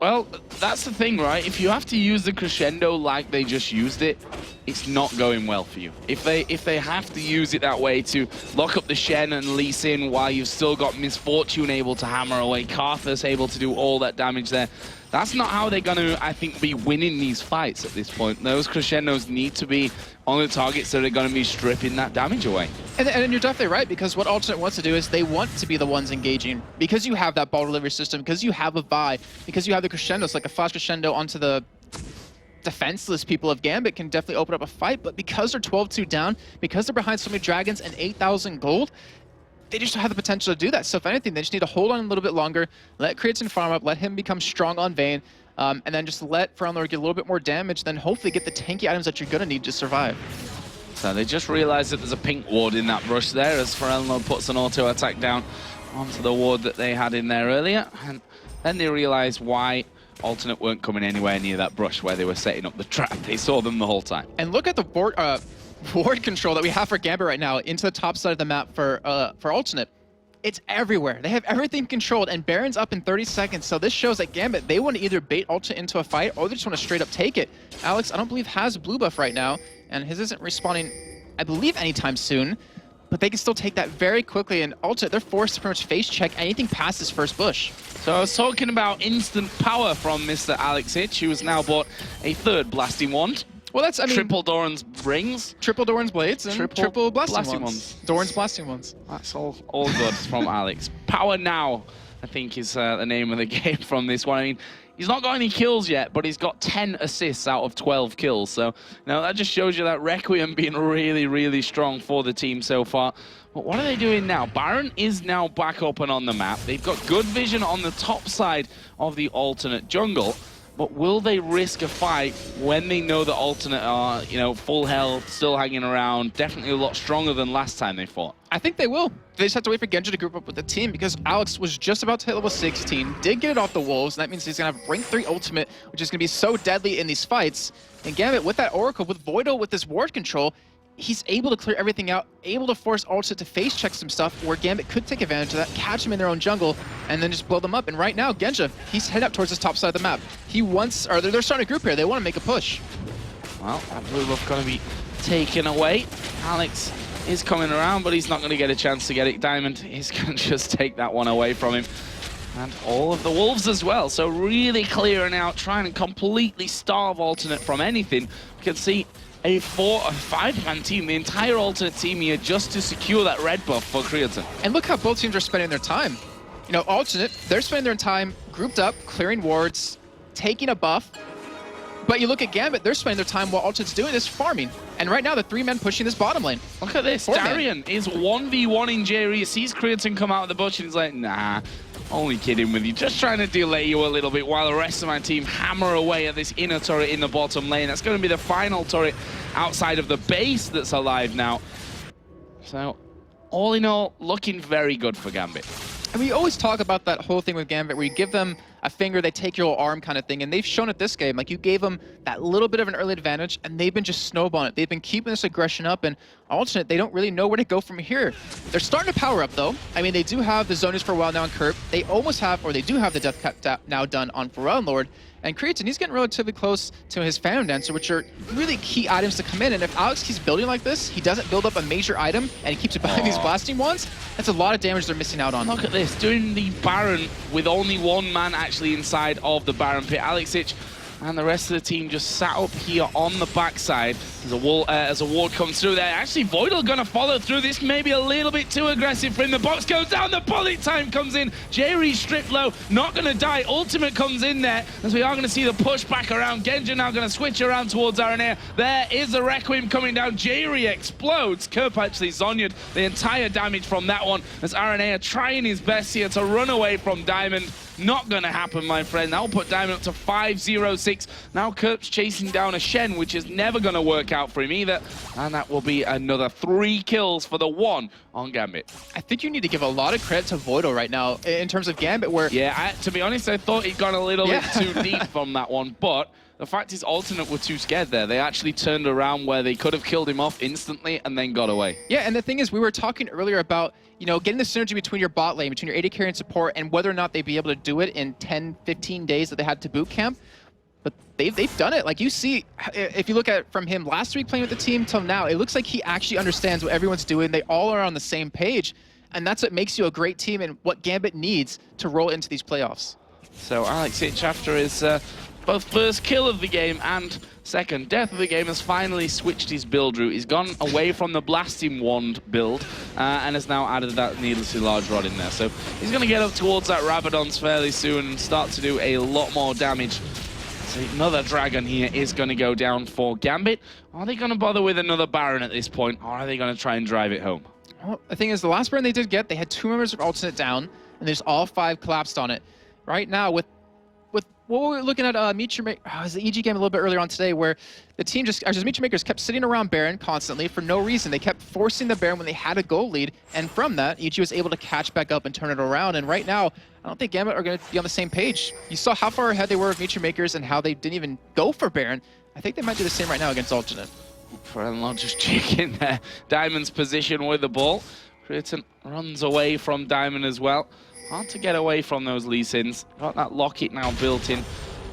Well, that's the thing, right? If you have to use the crescendo like they just used it, it's not going well for you. If they have to use it that way to lock up the Shen and Lee Sin while you've still got Misfortune able to hammer away, Karthus able to do all that damage there, that's not how they're going to, I think, be winning these fights at this point. Those crescendos need to be on the targets that are going to be stripping that damage away. And you're definitely right, because what Alternate wants to do is they want to be the ones engaging. Because you have that ball delivery system, because you have a Vi, because you have the crescendos, like a flash crescendo onto the defenseless people of Gambit can definitely open up a fight, but because they're 12-2 down, because they're behind so many dragons and 8,000 gold, they just don't have the potential to do that. So if anything, they just need to hold on a little bit longer, let Kriton farm up, let him become strong on Vayne, and then just let Lord get a little bit more damage, then hopefully get the tanky items that you're going to need to survive. So they just realized that there's a pink ward in that brush there as Lord puts an auto attack down onto the ward that they had in there earlier, and then they realized why Alternate weren't coming anywhere near that brush where they were setting up the trap. They saw them the whole time. And look at the ward control that we have for Gambit right now into the top side of the map for Alternate. It's everywhere. They have everything controlled, and Baron's up in 30 seconds, so this shows that Gambit, they want to either bait Alternate into a fight, or they just want to straight up take it. Alex, I don't believe, has blue buff right now, and his isn't respawning, I believe, anytime soon. but they can still take that very quickly, and Alternate, they're forced to pretty much face check anything past this first bush. So I was talking about instant power from Mr. Alex Hitch, who has now bought a third Blasting Wand. Well, that's, I mean... Triple Doran's Rings. Triple Doran's Blades and triple Blasting Wands. Doran's Blasting Wands. That's all good from Alex. Power Now, I think, is the name of the game from this one. I mean, he's not got any kills yet, but he's got 10 assists out of 12 kills. So, that just shows you that Requiem being really, really strong for the team so far. But what are they doing now? Baron is now back up and on the map. They've got good vision on the top side of the Alternate jungle. But will they risk a fight when they know that Alternate are, full health, still hanging around, definitely a lot stronger than last time they fought? I think they will. They just have to wait for Genji to group up with the team, because Alex was just about to hit level 16, did get it off the Wolves, and that means he's going to have Rank 3 Ultimate, which is going to be so deadly in these fights. And Gambit, with that Oracle, with Voidal, with this ward control, he's able to clear everything out, able to force Alternate to face check some stuff where Gambit could take advantage of that, catch him in their own jungle, and then just blow them up. And right now, Genji, he's heading up towards this top side of the map. They're starting a group here. They want to make a push. Well, that blue buff going to be taken away. Alex is coming around, but he's not going to get a chance to get it. Diamond is going to just take that one away from him. And all of the Wolves as well. So really clearing out, trying to completely starve Alternate from anything. We can see a 4 or 5-man team, the entire Alternate team here, just to secure that red buff for Creatine. And look how both teams are spending their time. Alternate, they're spending their time grouped up, clearing wards, taking a buff. But you look at Gambit, they're spending their time while Alternate's doing this, farming. And right now, the 3 men pushing this bottom lane. Look at this, Darian is 1v1 in Jerry. He sees Creatine come out of the bush and he's like, nah, only kidding with you. Just trying to delay you a little bit while the rest of my team hammer away at this inner turret in the bottom lane. That's going to be the final turret outside of the base that's alive now. So, all in all, looking very good for Gambit. And we always talk about that whole thing with Gambit where you give them a finger, they take your arm kind of thing, and they've shown it this game. Like, you gave them that little bit of an early advantage, and they've been just snowballing it. They've been keeping this aggression up, and Alternate, they don't really know where to go from here. They're starting to power up, though. I mean, they do have the Zonies for a while now on Curb. They almost have, or they do have the Death Cap now done on Pharrell Lord. And Creatine, he's getting relatively close to his Phantom Dancer, which are really key items to come in. And if Alex keeps building like this, he doesn't build up a major item, and he keeps it behind these Blasting Wands, that's a lot of damage they're missing out on. Look at this, doing the Baron with only 1 man actually inside of the Baron pit. Alex Hitch and the rest of the team just sat up here on the backside as a ward comes through there. Actually, Voidal gonna follow through. This may be a little bit too aggressive for him. The box goes down, the bullet time comes in. Jerry stripped low, not gonna die. Ultimate comes in there, as we are gonna see the push back around. Genji now gonna switch around towards Aranea. There is a Requiem coming down. Jerry explodes. Kerp actually Zonya'd the entire damage from that one, as Aranea trying his best here to run away from Diamond. Not gonna happen, my friend. That'll put Diamond up to 5-0-6. Now Kerp's chasing down a Shen, which is never gonna work out for him either. And that will be another 3 kills for the 1 on Gambit. I think you need to give a lot of credit to Voidal right now in terms of Gambit, where... Yeah, to be honest, I thought he'd gone a little bit too deep from that one, but the fact is Alternate were too scared there. They actually turned around where they could have killed him off instantly and then got away. Yeah, and the thing is, we were talking earlier about, getting the synergy between your bot lane, between your AD carry and support, and whether or not they'd be able to do it in 10, 15 days that they had to boot camp. But they've done it. Like, you see, if you look at from him last week playing with the team till now, it looks like he actually understands what everyone's doing. They all are on the same page, and that's what makes you a great team and what Gambit needs to roll into these playoffs. So Alex Hitch, after his both first kill of the game and second death of the game, has finally switched his build route. He's gone away from the Blasting Wand build and has now added that needlessly large rod in there. So he's going to get up towards that Rabadon's fairly soon and start to do a lot more damage. So another Dragon here is going to go down for Gambit. Are they going to bother with another Baron at this point, or are they going to try and drive it home? Well, the thing is, the last Baron they did get, they had 2 members of Alternate down, and there's all 5 collapsed on it. Right now, with what we were looking at Meteor Maker, it was the EG game a little bit earlier on today, where the team Meteor Makers kept sitting around Baron constantly for no reason. They kept forcing the Baron when they had a goal lead, and from that, EG was able to catch back up and turn it around. And right now, I don't think Gambit are going to be on the same page. You saw how far ahead they were of Meteor Makers and how they didn't even go for Baron. I think they might do the same right now against Alternate. Pharrell just checking there. Diamond's position with the ball. Creatine runs away from Diamond as well. Hard to get away from those Lee Sins. Got that locket now built in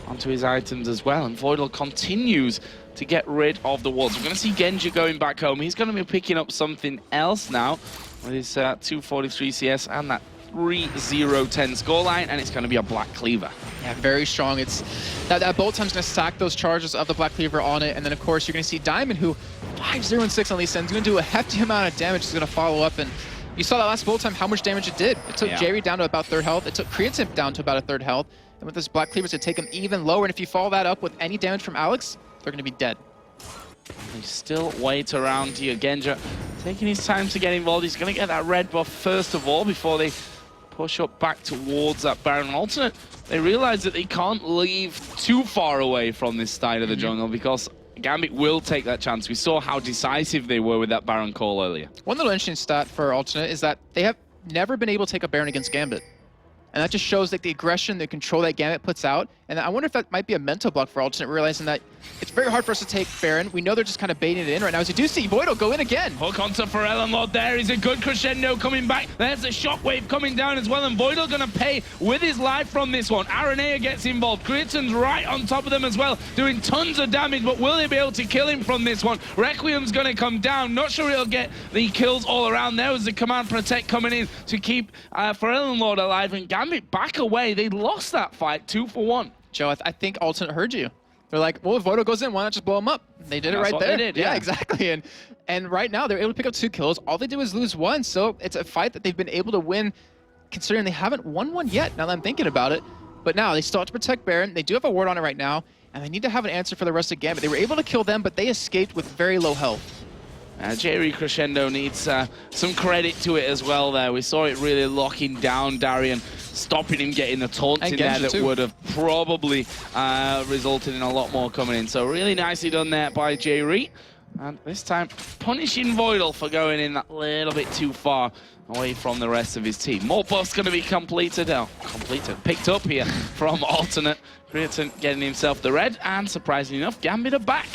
onto his items as well. And Voidal continues to get rid of the walls. We're going to see Genja going back home. He's going to be picking up something else now with his 243 CS and that 3-0-10 scoreline, and it's going to be a Black Cleaver. Yeah, very strong. It's that bolt time's going to stack those charges of the Black Cleaver on it, and then of course you're going to see Diamond, who 5-0-6 on these ends, going to do a hefty amount of damage. He's going to follow up, and you saw that last bolt time how much damage it did. It took Jerry down to about 3rd health. It took Creatine down to about a 3rd health, and with this Black Cleaver, it's going to take him even lower. And if you follow that up with any damage from Alex, they're going to be dead. They still wait around here. Genja taking his time to get involved. He's going to get that red buff first of all before they push up back towards that Baron. Alternate, they realize that they can't leave too far away from this side of the jungle because Gambit will take that chance. We saw how decisive they were with that Baron call earlier. One little interesting stat for Alternate is that they have never been able to take a Baron against Gambit. And that just shows like the aggression, the control that Gambit puts out. And I wonder if that might be a mental block for Alternate, realizing that it's very hard for us to take Baron. We know they're just kind of baiting it in right now. As you do see, Void'll go in again. Hook onto Pharrell and Lord there. He's a good crescendo coming back. There's a shockwave coming down as well, and Void'll going to pay with his life from this one. Aranea gets involved. Creatine's right on top of them as well, doing tons of damage, but will they be able to kill him from this one? Requiem's going to come down. Not sure he'll get the kills all around. There was the Command Protect coming in to keep Pharrell and Lord alive, and Gambit back away. They lost that fight 2-for-1. Joe, I think Alternate heard you. They're like, well, if Void'll goes in, why not just blow him up? They did it right there. They did, yeah, exactly. And right now, they're able to pick up 2 kills. All they did was lose 1, so it's a fight that they've been able to win, considering they haven't won one yet, now that I'm thinking about it. But now, they still have to protect Baron. They do have a ward on it right now, and they need to have an answer for the rest of Gambit. They were able to kill them, but they escaped with very low health. Jerry Crescendo needs some credit to it as well there. We saw it really locking down Darian, stopping him getting the taunts in there that would have probably resulted in a lot more coming in. So really nicely done there by Jerry. And this time punishing Void'll for going in that little bit too far away from the rest of his team. More buffs going to be picked up here from Alternate. Creatine getting himself the red, and surprisingly enough, Gambit are back.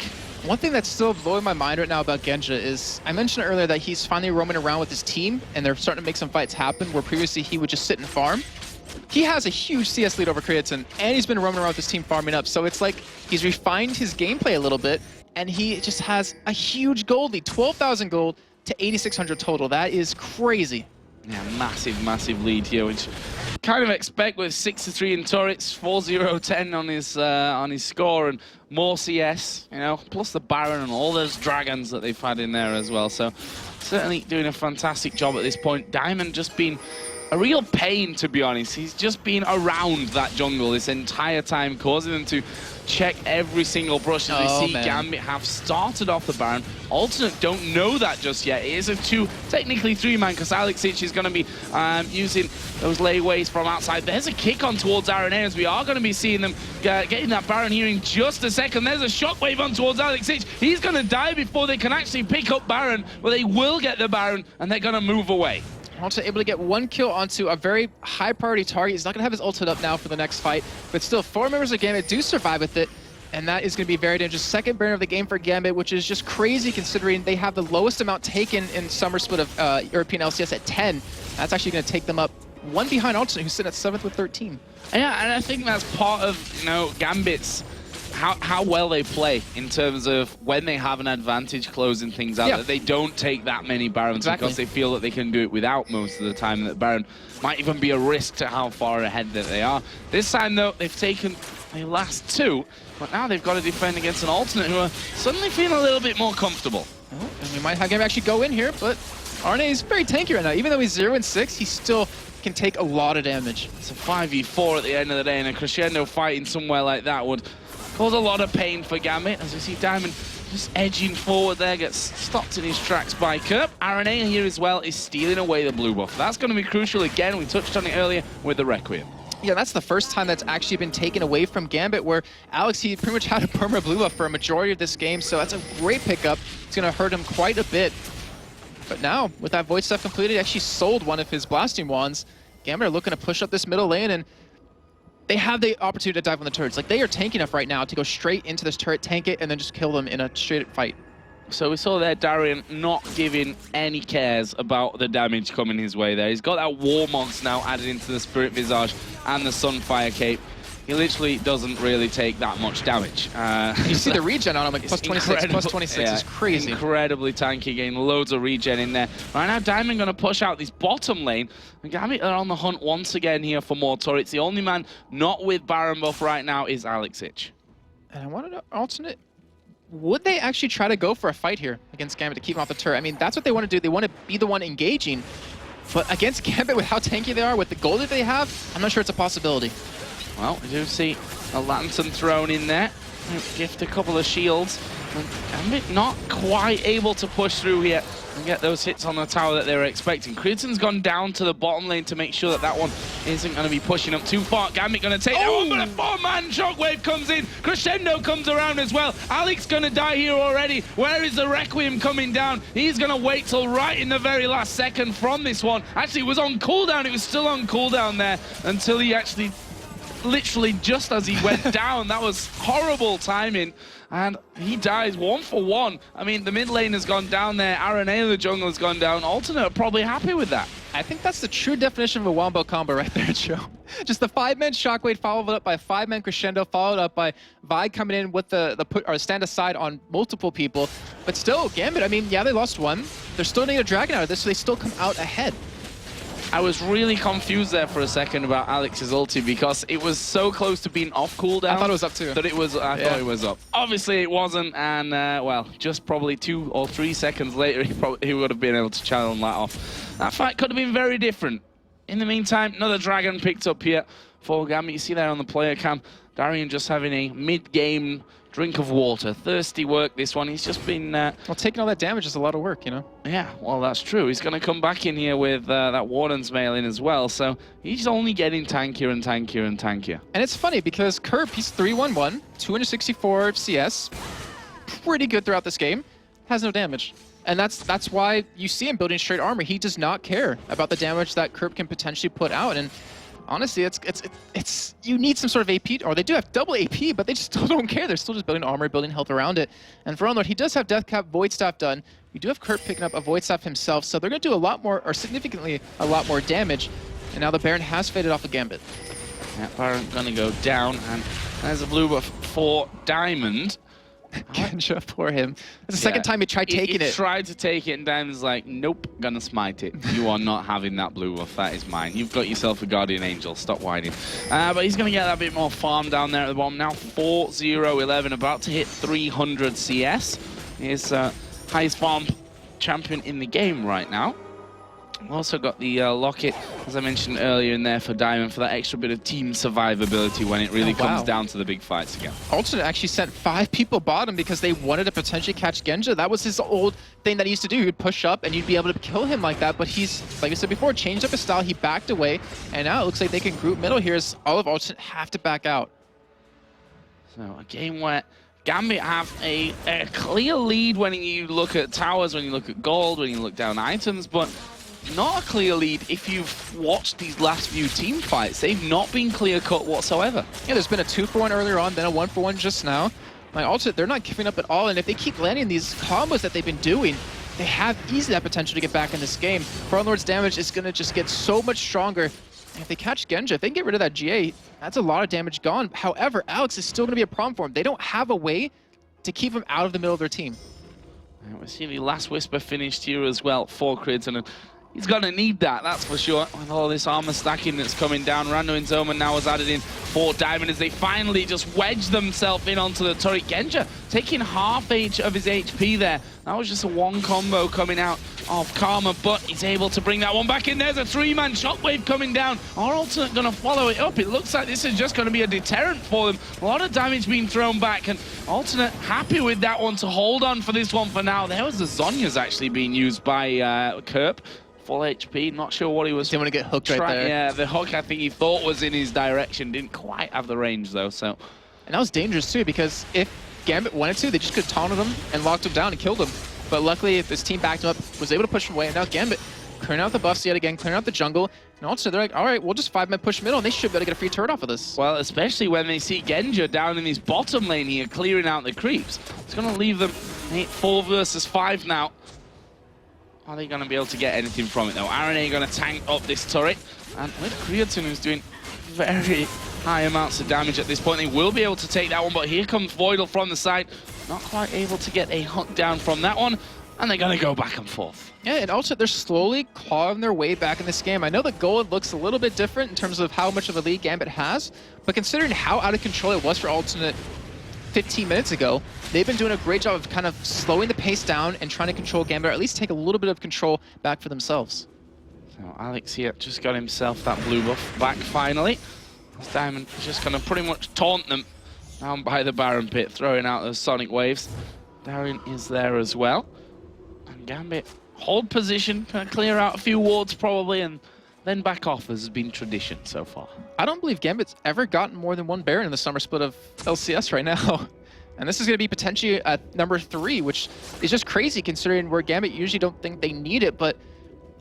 One thing that's still blowing my mind right now about Genja is, I mentioned earlier that he's finally roaming around with his team, and they're starting to make some fights happen, where previously he would just sit and farm. He has a huge CS lead over Creatine, and he's been roaming around with his team farming up, so it's like he's refined his gameplay a little bit, and he just has a huge gold lead, 12,000 gold to 8,600 total. That is crazy. Yeah, massive lead here, which kind of expect with 6-3 in turrets, 4-0-10 on his score, and more CS, you know, plus the Baron and all those dragons that they've had in there as well. So certainly doing a fantastic job at this point. Diamond just been a real pain, to be honest. He's just been around that jungle this entire time, causing them to check every single brush as we see Gambit have started off the Baron. Alternate don't know that just yet. It is a technically 3-man, because Alexich is going to be using those layways from outside. There's a kick on towards Aranea, as we are going to be seeing them getting that Baron here in just a second. There's a shockwave on towards Alexich. He's going to die before they can actually pick up Baron, but they will get the Baron, and they're going to move away. Also able to get 1 kill onto a very high priority target. He's not going to have his ultimate up now for the next fight, but still 4 members of Gambit do survive with it, and that is going to be very dangerous. Second Baron of the game for Gambit, which is just crazy considering they have the lowest amount taken in Summer Split of European LCS at 10. That's actually going to take them up 1 behind Alternate, who's sitting at 7th with 13. Yeah, and I think that's part of, you know, Gambit's how well they play in terms of when they have an advantage closing things out, that they don't take that many Barons because they feel that they can do it without most of the time, that Baron might even be a risk to how far ahead that they are. This time, though, they've taken the last 2, but now they've got to defend against an Alternate who are suddenly feeling a little bit more comfortable. Oh, and we might have him actually go in here, but Arne is very tanky right now. Even though he's 0-6, he still can take a lot of damage. It's a 5v4 at the end of the day, and a Crescendo fighting somewhere like that would cause a lot of pain for Gambit, as we see Diamond just edging forward there, gets stopped in his tracks by Kerp. Aranea here as well is stealing away the blue buff. That's going to be crucial again. We touched on it earlier with the Requiem. Yeah, that's the first time that's actually been taken away from Gambit, where Alex, he pretty much had a perma blue buff for a majority of this game, so that's a great pickup. It's going to hurt him quite a bit. But now, with that Void stuff completed, he actually sold one of his Blasting Wands. Gambit are looking to push up this middle lane, and they have the opportunity to dive on the turrets. Like, they are tanky enough right now to go straight into this turret, tank it, and then just kill them in a straight fight. So we saw there Darian not giving any cares about the damage coming his way there. He's got that War Mods now added into the Spirit Visage and the Sunfire Cape. he literally doesn't really take that much damage. You see the regen on him, like plus 26, plus 26 yeah, is crazy. Incredibly tanky, getting loads of regen in there. Right now, Diamond going to push out this bottom lane. And Gambit are on the hunt once again here for more turrets. The only man not with Baron buff right now is Alexich. And I wanted to alternate. Would they actually try to go for a fight here against Gambit to keep him off the turret? I mean, that's what they want to do. They want to be the one engaging. But against Gambit, with how tanky they are, with the gold that they have, I'm not sure it's a possibility. Well, we do see a lantern thrown in there. Gift a couple of shields. And Gambit not quite able to push through here and get those hits on the tower that they were expecting. Critton's gone down to the bottom lane to make sure that that one isn't going to be pushing up too far. Gambit going to take that one, but a four-man shockwave comes in. Crescendo comes around as well. Alex going to die here already. Where is the Requiem coming down? He's going to wait till right in the very last second from this one. Actually, it was on cooldown. It was still on cooldown there until he actually... literally just as he went down. That was horrible timing, and he dies 1 for 1. I mean, the mid lane has gone down there. RNA in the jungle has gone down. Alternate are probably happy with that. I think that's the true definition of a wombo combo right there, Joe. Just the 5-man shockwave followed up by a 5-man crescendo, followed up by Vi coming in with the put or stand aside on multiple people. But still, Gambit, I mean, yeah, they lost one. They're still getting a dragon out of this, so they still come out ahead. I was really confused there for a second about Alex's ulti because it was so close to being off cooldown. I thought it was up too. That it was, I thought it was up. Obviously it wasn't, and well, just probably 2 or 3 seconds later, he would have been able to challenge that off. That fight could have been very different. In the meantime, another dragon picked up here for Gambit. You see there on the player cam, Darian just having a mid-game drink of water. Thirsty work, this one. He's just been... well, taking all that damage is a lot of work, you know? Yeah, well, that's true. He's going to come back in here with that Warden's Mail in as well, so he's only getting tankier and tankier and tankier. And it's funny because Kerp, he's 3-1-1, 264 CS, pretty good throughout this game, has no damage. And that's why you see him building straight armor. He does not care about the damage that Kerp can potentially put out. And honestly, it's you need some sort of AP, or they do have double AP, but they just still don't care. They're still just building armor, building health around it. And for Unlord, he does have Death Cap, Void Staff done. We do have Kurt picking up a Void Staff himself, so they're going to do a lot more, or significantly a lot more damage. And now the Baron has faded off the Gambit. Yeah, Baron going to go down, and there's a blue buff for Diamond. Genja for him. It's the second time he tried taking it. He tried to take it, and Diamond's like, nope, gonna smite it. You are not having that blue buff. That is mine. You've got yourself a Guardian Angel. Stop whining. But he's gonna get that bit more farm down there at the bottom. Now 4-0-11, about to hit 300 CS. He's highest farm champion in the game right now. Also got the locket, as I mentioned earlier, in there for Diamond for that extra bit of team survivability when it really comes down to the big fights again. Alternate actually sent 5 people bottom because they wanted to potentially catch Genja. That was his old thing that he used to do. He would push up and you'd be able to kill him like that, but he's, like I said before, changed up his style. He backed away, and now it looks like they can group middle here as all of Alternate have to back out. So a game where Gambit have a clear lead when you look at towers, when you look at gold, when you look down items, but not a clear lead if you've watched these last few team fights. They've not been clear-cut whatsoever. Yeah, there's been a 2-for-1 earlier on, then a 1-for-1 just now. My Alternate, they're not giving up at all, and if they keep landing these combos that they've been doing, they have easily that potential to get back in this game. Unlord's damage is going to just get so much stronger. And if they catch Genja, if they can get rid of that GA, that's a lot of damage gone. However, Alex is still going to be a problem for him. They don't have a way to keep him out of the middle of their team. And we see the last Whisper finished here as well for Creighton. He's going to need that, that's for sure, with all this armor stacking that's coming down. Randuin's Omen now has added in for Diamond as they finally just wedge themselves in onto the turret. Genja taking half H of his HP there. That was just a one combo coming out of Karma, but he's able to bring that one back in. There's a 3-man shockwave coming down. Our Alternate going to follow it up. It looks like this is just going to be a deterrent for them. A lot of damage being thrown back, and Alternate happy with that one to hold on for this one for now. There was the Zhonya's actually being used by Kerp. Full HP, not sure what he was. Didn't want to get hooked right there. Yeah, the hook I think he thought was in his direction. Didn't quite have the range though, so. And that was dangerous too, because if Gambit wanted to, they just could have taunted him and locked him down and killed him. But luckily, this team backed him up, was able to push him away, and now Gambit clearing out the buffs yet again, clearing out the jungle. And also they're like, all right, we'll just 5-man push middle, and they should be able to get a free turret off of this. Well, especially when they see Genja down in his bottom lane here, clearing out the creeps. It's going to leave them 4 versus 5 now. Are they going to be able to get anything from it though? RNA going to tank up this turret, and with Creatine, who's doing very, high amounts of damage at this point. They will be able to take that one, but here comes Voidal from the side. Not quite able to get a hook down from that one, and they're going to go back and forth. Yeah, and also they're slowly clawing their way back in this game. I know the gold looks a little bit different in terms of how much of a lead Gambit has, but considering how out of control it was for Alternate 15 minutes ago, they've been doing a great job of kind of slowing the pace down and trying to control Gambit, or at least take a little bit of control back for themselves. So Alex here just got himself that blue buff back finally. Diamond is just going to pretty much taunt them down by the Baron pit, throwing out those sonic waves. Darien is there as well. And Gambit hold position, kind of clear out a few wards probably, and then back off, as has been tradition so far. I don't believe Gambit's ever gotten more than one Baron in the summer split of LCS right now. And this is going to be potentially at number 3, which is just crazy considering where Gambit usually don't think they need it. But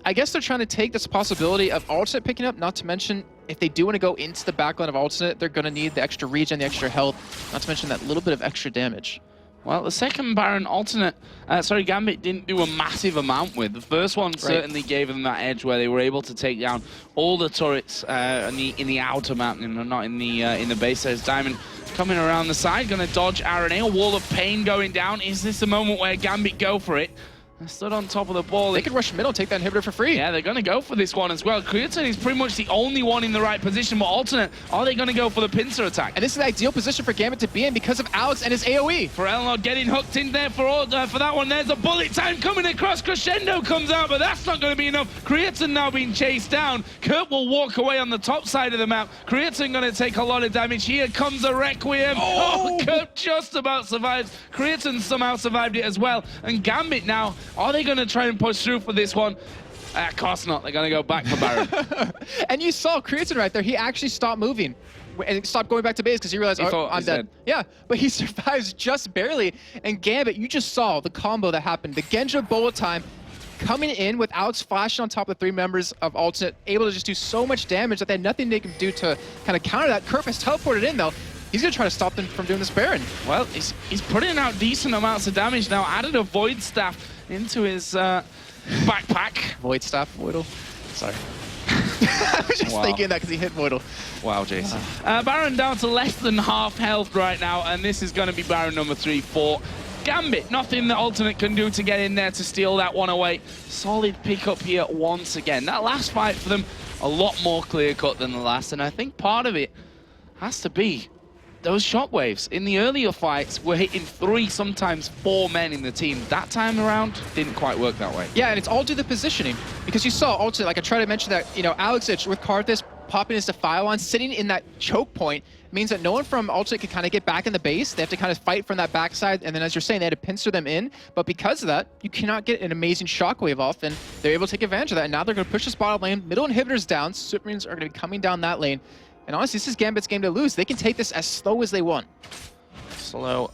I guess they're trying to take this possibility of Alternate picking up, not to mention if they do want to go into the backline of Alternate, they're going to need the extra regen, the extra health, not to mention that little bit of extra damage. Well, the second Baron Gambit didn't do a massive amount with. The first one certainly gave them that edge where they were able to take down all the turrets in the outer map, not in the base. There's Diamond coming around the side, going to dodge RNA. A wall of pain going down. Is this a moment where Gambit go for it? They stood on top of the ball. They could rush middle, take that inhibitor for free. Yeah, they're going to go for this one as well. Creatine is pretty much the only one in the right position, but Alternate, are they going to go for the pincer attack? And this is the ideal position for Gambit to be in because of Alex and his AoE. For Eleanor getting hooked in there for that one. There's a bullet time coming across. Crescendo comes out, but that's not going to be enough. Creatine now being chased down. Kurt will walk away on the top side of the map. Creatine going to take a lot of damage. Here comes a Requiem. Oh, Kurt just about survives. Creatine somehow survived it as well. And Gambit now, are they going to try and push through for this one? Of course not. They're going to go back for Baron. And you saw Creatine right there. He actually stopped moving and stopped going back to base because he realized, oh, I'm dead. Yeah, but he survives just barely. And Gambit, you just saw the combo that happened. The Genja bullet time coming in with Alex flashing on top of 3 members of Alternate, able to just do so much damage that they had nothing they can do to kind of counter that. Kerp has teleported in, though. He's going to try to stop them from doing this Baron. Well, he's putting out decent amounts of damage now. Added a Void Staff into his backpack. Void Staff, Voidal. Sorry. I was just thinking that because he hit Voidal. Wow, Jason. Baron down to less than half health right now, and this is going to be Baron number 3 for Gambit. Nothing that Alternate can do to get in there to steal that one away. Solid pickup here once again. That last fight for them, a lot more clear-cut than the last, and I think part of it has to be those shockwaves. In the earlier fights, we're hitting 3, sometimes 4 men in the team. That time around, didn't quite work that way. Yeah, and it's all due to the positioning. Because you saw Alternate, like I tried to mention that, you know, Alex with Karthus popping his Defile on, sitting in that choke point, means that no one from Alternate can kind of get back in the base. They have to kind of fight from that backside, and then as you're saying, they had to pincer them in. But because of that, you cannot get an amazing shockwave off, and they're able to take advantage of that. And now they're going to push this bottom lane. Middle inhibitors down. Supermarines are going to be coming down that lane. And honestly, this is Gambit's game to lose. They can take this as slow as they want. Slow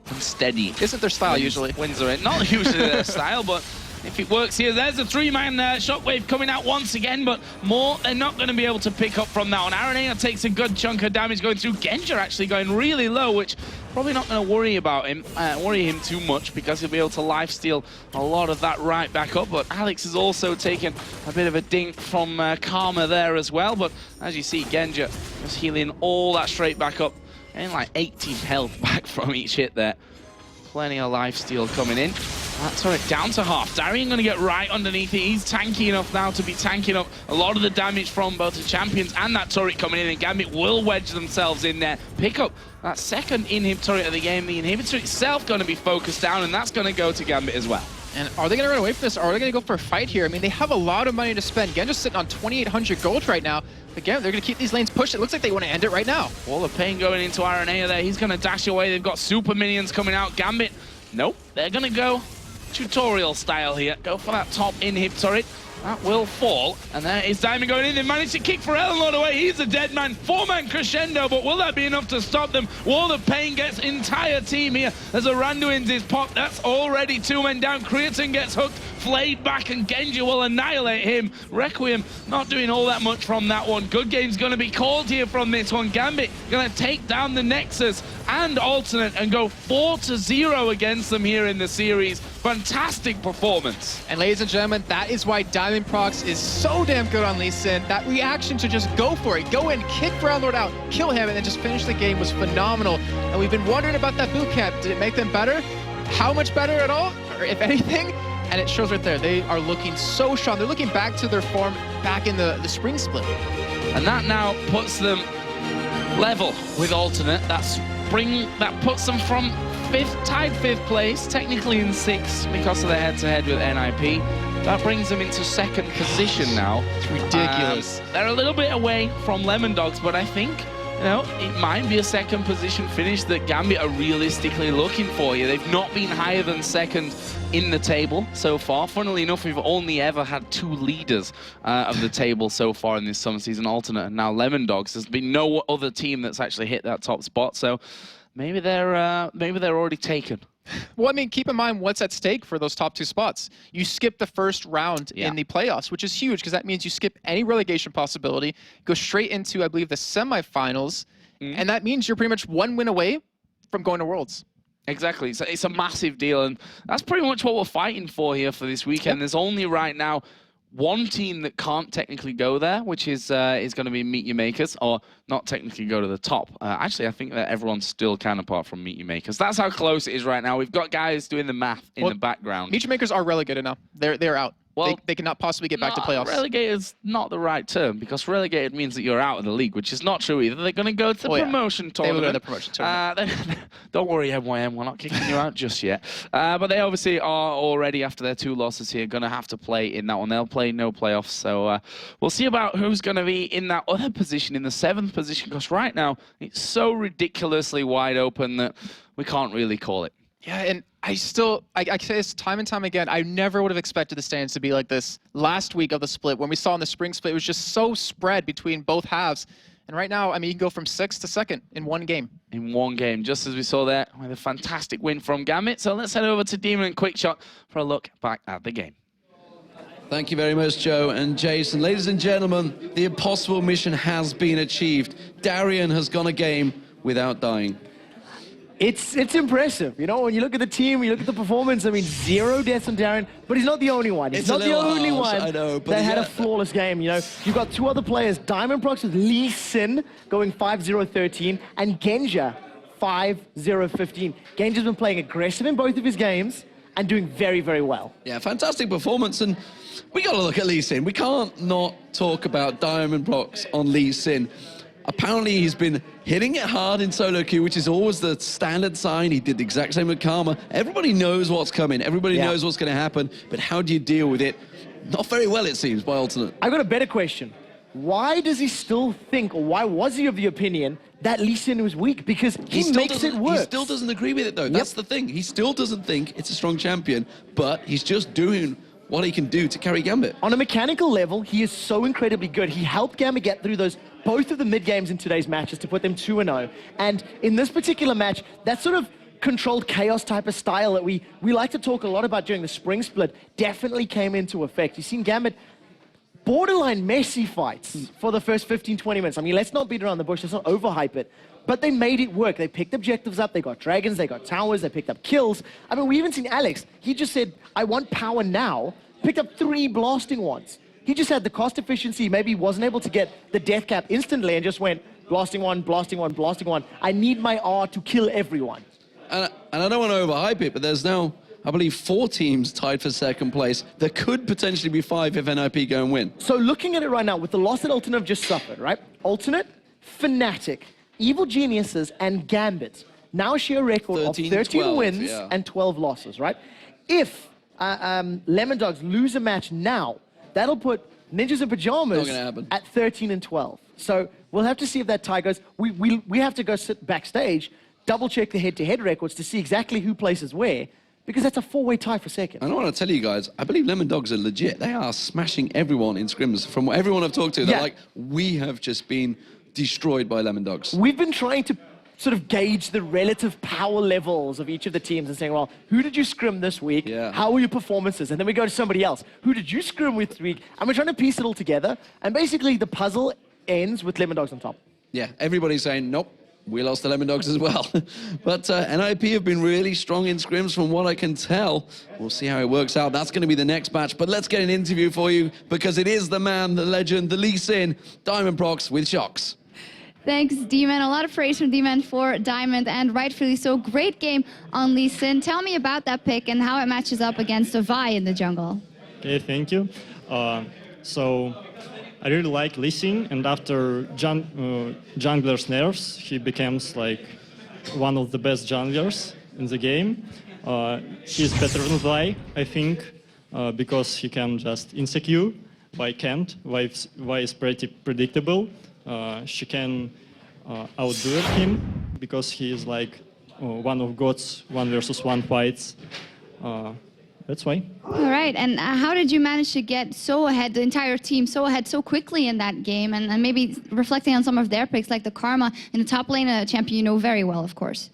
and steady. Isn't their style usually? Wins are in. Not usually their style, but if it works here, there's a 3-man shockwave coming out once again, but more they're not going to be able to pick up from that one. Aranea takes a good chunk of damage going through. Genja actually going really low, which probably not going to worry him too much because he'll be able to lifesteal a lot of that right back up. But Alex has also taken a bit of a dink from Karma there as well. But as you see, Genja just healing all that straight back up, and like 80 health back from each hit there. Plenty of lifesteal coming in. That turret down to half. Darien going to get right underneath it. He's tanky enough now to be tanking up a lot of the damage from both the champions and that turret coming in, and Gambit will wedge themselves in there. Pick up that second inhib turret of the game. The inhibitor itself going to be focused down, and that's going to go to Gambit as well. And are they going to run away from this, or are they going to go for a fight here? I mean, they have a lot of money to spend. Genja's sitting on 2,800 gold right now. Again, they're going to keep these lanes pushed. It looks like they want to end it right now. Wall of pain going into Aranea there. He's going to dash away. They've got super minions coming out. Gambit, nope. They're going to go tutorial style here. Go for that top inhib turret. That will fall. And there is Diamond going in. They managed to kick for Eleanor away. He's a dead man. 4-man crescendo, but will that be enough to stop them? Wall of Pain gets entire team here as a Randuin's is popped. That's already 2 men down. Creatine gets hooked, flayed back, and Genja will annihilate him. Requiem not doing all that much from that one. Good game's going to be called here from this one. Gambit going to take down the Nexus and Alternate and go 4-0 against them here in the series. Fantastic performance. And ladies and gentlemen, that is why Diamond Prox is so damn good on Lee Sin. That reaction to just go for it, go in, kick Brown Lord out, kill him, and then just finish the game was phenomenal. And we've been wondering about that boot camp. Did it make them better? How much better at all, or if anything? And it shows right there. They are looking so strong. They're looking back to their form back in the spring split. And that now puts them level with Alternate. That puts them from tied 5th place, technically in 6th because of the head-to-head with NIP. That brings them into 2nd position now. It's ridiculous. They're a little bit away from Lemon Dogs, but I think, you know, it might be a 2nd position finish that Gambit are realistically looking for here. They've not been higher than 2nd in the table so far. Funnily enough, we've only ever had 2 leaders of the table so far in this summer season, Alternate and now Lemon Dogs. There's been no other team that's actually hit that top spot, so maybe they're already taken. Well, I mean, keep in mind what's at stake for those top 2 spots. You skip the first round in the playoffs, which is huge because that means you skip any relegation possibility, go straight into, I believe, the semifinals, and that means you're pretty much 1 win away from going to Worlds. Exactly. So it's a massive deal, and that's pretty much what we're fighting for here for this weekend. There's only right now 1 team that can't technically go there, which is going to be Meet Your Makers, or not technically go to the top. Actually, I think that everyone still can, apart from Meet Your Makers. That's how close it is right now. We've got guys doing the math in the background. Meet Your Makers are relegated now. They're out. Well, they cannot possibly get back to playoffs. Relegated is not the right term, because relegated means that you're out of the league, which is not true either. They're going to go to the promotion tournament. They will go to the promotion tournament. Don't worry, MYM, we're not kicking you out just yet. But they obviously are already, after their 2 losses here, going to have to play in that one. They'll play no playoffs. So we'll see about who's going to be in that other position, in the 7th position, because right now it's so ridiculously wide open that we can't really call it. Yeah, and I say this time and time again, I never would have expected the standings to be like this last week of the split. When we saw in the spring split, it was just so spread between both halves. And right now, I mean, you can go from 6th to 2nd in 1 game. In 1 game, just as we saw there with a fantastic win from Gambit. So let's head over to Demon and Quickshot for a look back at the game. Thank you very much, Joe and Jason. Ladies and gentlemen, the impossible mission has been achieved. Darian has gone a game without dying. It's impressive, you know, when you look at the team, you look at the performance, I mean, 0 deaths on Darren, but he's not the only one. He's not the only one that had a flawless game, you know. You've got 2 other players, Diamond Prox with Lee Sin going 5-0-13, and Genja 5-0-15. Genja's been playing aggressive in both of his games and doing very, very well. Yeah, fantastic performance, and we got to look at Lee Sin. We can't not talk about Diamond Prox on Lee Sin. Apparently, he's been hitting it hard in solo queue, which is always the standard sign. He did the exact same with Karma. Everybody knows what's coming. Everybody knows what's going to happen. But how do you deal with it? Not very well, it seems, by Alternate. I've got a better question. Why does he still think, or why was he of the opinion that Lee Sin was weak? Because he makes it work. He still doesn't agree with it, though. That's the thing. He still doesn't think it's a strong champion, but he's just doing what he can do to carry Gambit. On a mechanical level, he is so incredibly good. He helped Gambit get through both of the mid games in today's matches to put them 2-0. And in this particular match, that sort of controlled chaos type of style that we like to talk a lot about during the spring split definitely came into effect. You've seen Gambit borderline messy fights for the first 15-20 minutes. I mean, let's not beat around the bush, let's not overhype it. But they made it work. They picked objectives up, they got dragons, they got towers, they picked up kills. I mean, we even seen Alex. He just said, I want power now, picked up 3 blasting ones. He just had the cost efficiency, maybe he wasn't able to get the death cap instantly and just went, blasting one, blasting one, blasting one. I need my R to kill everyone. And I don't want to overhype it, but there's now, I believe, 4 teams tied for 2nd place. There could potentially be 5 if NIP go and win. So looking at it right now, with the loss that Alternate have just suffered, right? Alternate, Fnatic, Evil Geniuses, and Gambit now share a record of 13 wins and 12 losses, right? If Lemon Dogs lose a match now, that'll put Ninjas in Pajamas at 13-12. So we'll have to see if that tie goes. We have to go sit backstage, double-check the head-to-head records to see exactly who places where, because that's a 4-way tie for 2nd. And I want to tell you guys, I believe Lemon Dogs are legit. They are smashing everyone in scrims. From everyone I've talked to, they're like, we have just been destroyed by Lemon Dogs. We've been trying to sort of gauge the relative power levels of each of the teams and saying, well, who did you scrim this week? How were your performances? And then we go to somebody else. Who did you scrim with this week? And we're trying to piece it all together. And basically, the puzzle ends with Lemon Dogs on top. Yeah, everybody's saying, nope, We lost the Lemon Dogs as well. But NIP have been really strong in scrims from what I can tell. We'll see how it works out. That's going to be the next match. But let's get an interview for you because it is the man, the legend, the Lee Sin, Diamond Prox with Shocks. Thanks, D-Man. A lot of praise from D-Man for Diamond, and rightfully so. Great game on Lee Sin. Tell me about that pick and how it matches up against a Vi in the jungle. Okay, thank you. So I really like Lee Sin, and after jungler's nerfs, he becomes like one of the best junglers in the game. He's better than Vi, I think, because he can just insecure. Vi can't. Vi is pretty predictable. She can outdo him because he is like one of God's 1v1 fights. That's why. All right, and how did you manage to get so ahead, the entire team so ahead so quickly in that game, and maybe reflecting on some of their picks, like the Karma in the top lane, a champion you know very well, of course?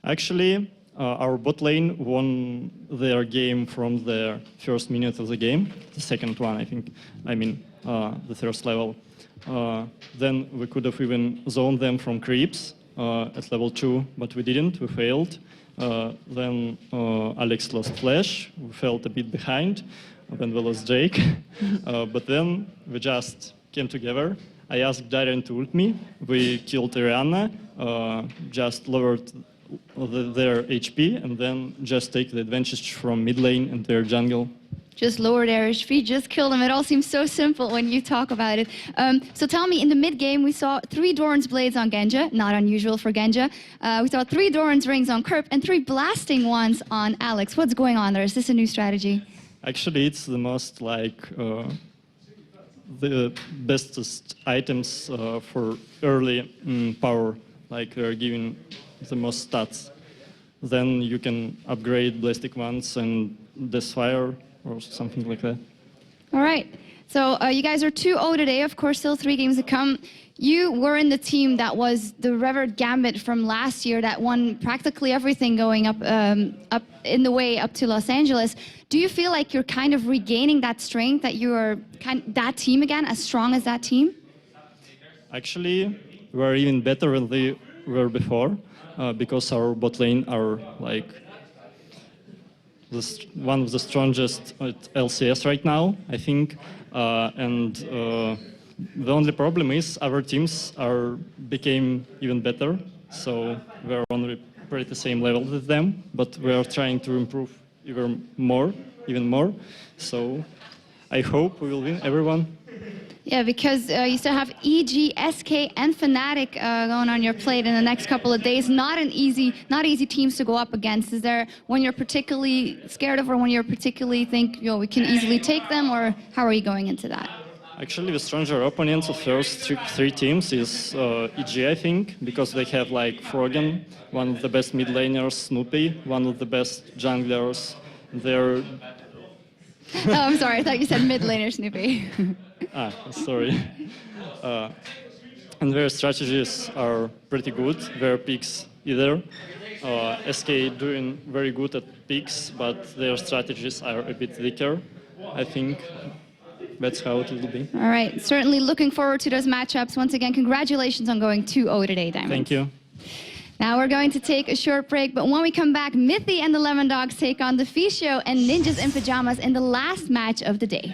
Actually, our bot lane won their game from the first minute of the game, the second one, I think. I mean, the first level. Then we could have even zoned them from creeps at level 2, but we didn't, we failed. Then Alex lost Flash, we felt a bit behind, then we lost Jake. But then we just came together. I asked Darren to ult me, we killed Ariana, just lowered their HP, and then just take the advantage from mid lane and their jungle. Just lowered their HP, just killed them. It all seems so simple when you talk about it. So tell me, in the mid game, we saw 3 Doran's Blades on Genja, not unusual for Genja. We saw 3 Doran's Rings on Kerp and 3 Blasting ones on Alex. What's going on there? Is this a new strategy? Actually, it's the most like the bestest items for early power. Like they're giving the most stats. Then you can upgrade Blastic ones and Deathfire or something like that. All right. So you guys are 2-0 today. Of course, still 3 games to come. You were in the team that was the revered Gambit from last year that won practically everything going up in the way up to Los Angeles. Do you feel like you're kind of regaining that strength, that you are that team again, as strong as that team? Actually, we're even better than they were before because our bot lane are like one of the strongest at LCS right now, I think. The only problem is our teams became even better, so we're on pretty the same level with them, but we are trying to improve even more. So I hope we will win everyone. Yeah, because you still have EG, SK, and Fnatic going on your plate in the next couple of days. Not easy teams to go up against. Is there one you're particularly scared of, or one you particularly think we can easily take them, or how are you going into that? Actually, the stronger opponents of first 3 teams is EG, I think, because they have like Froggen, one of the best mid laners, Snoopy, one of the best junglers. They're Oh, I'm sorry. I thought you said mid laner Snoopy. Sorry. And their strategies are pretty good. Their picks either. SK doing very good at picks, but their strategies are a bit weaker. I think that's how it will be. All right. Certainly looking forward to those matchups. Once again, congratulations on going 2-0 today, Diamond. Thank you. Now we're going to take a short break, but when we come back, Mithy and the Lemon Dogs take on the Fisho and Ninjas in Pajamas in the last match of the day.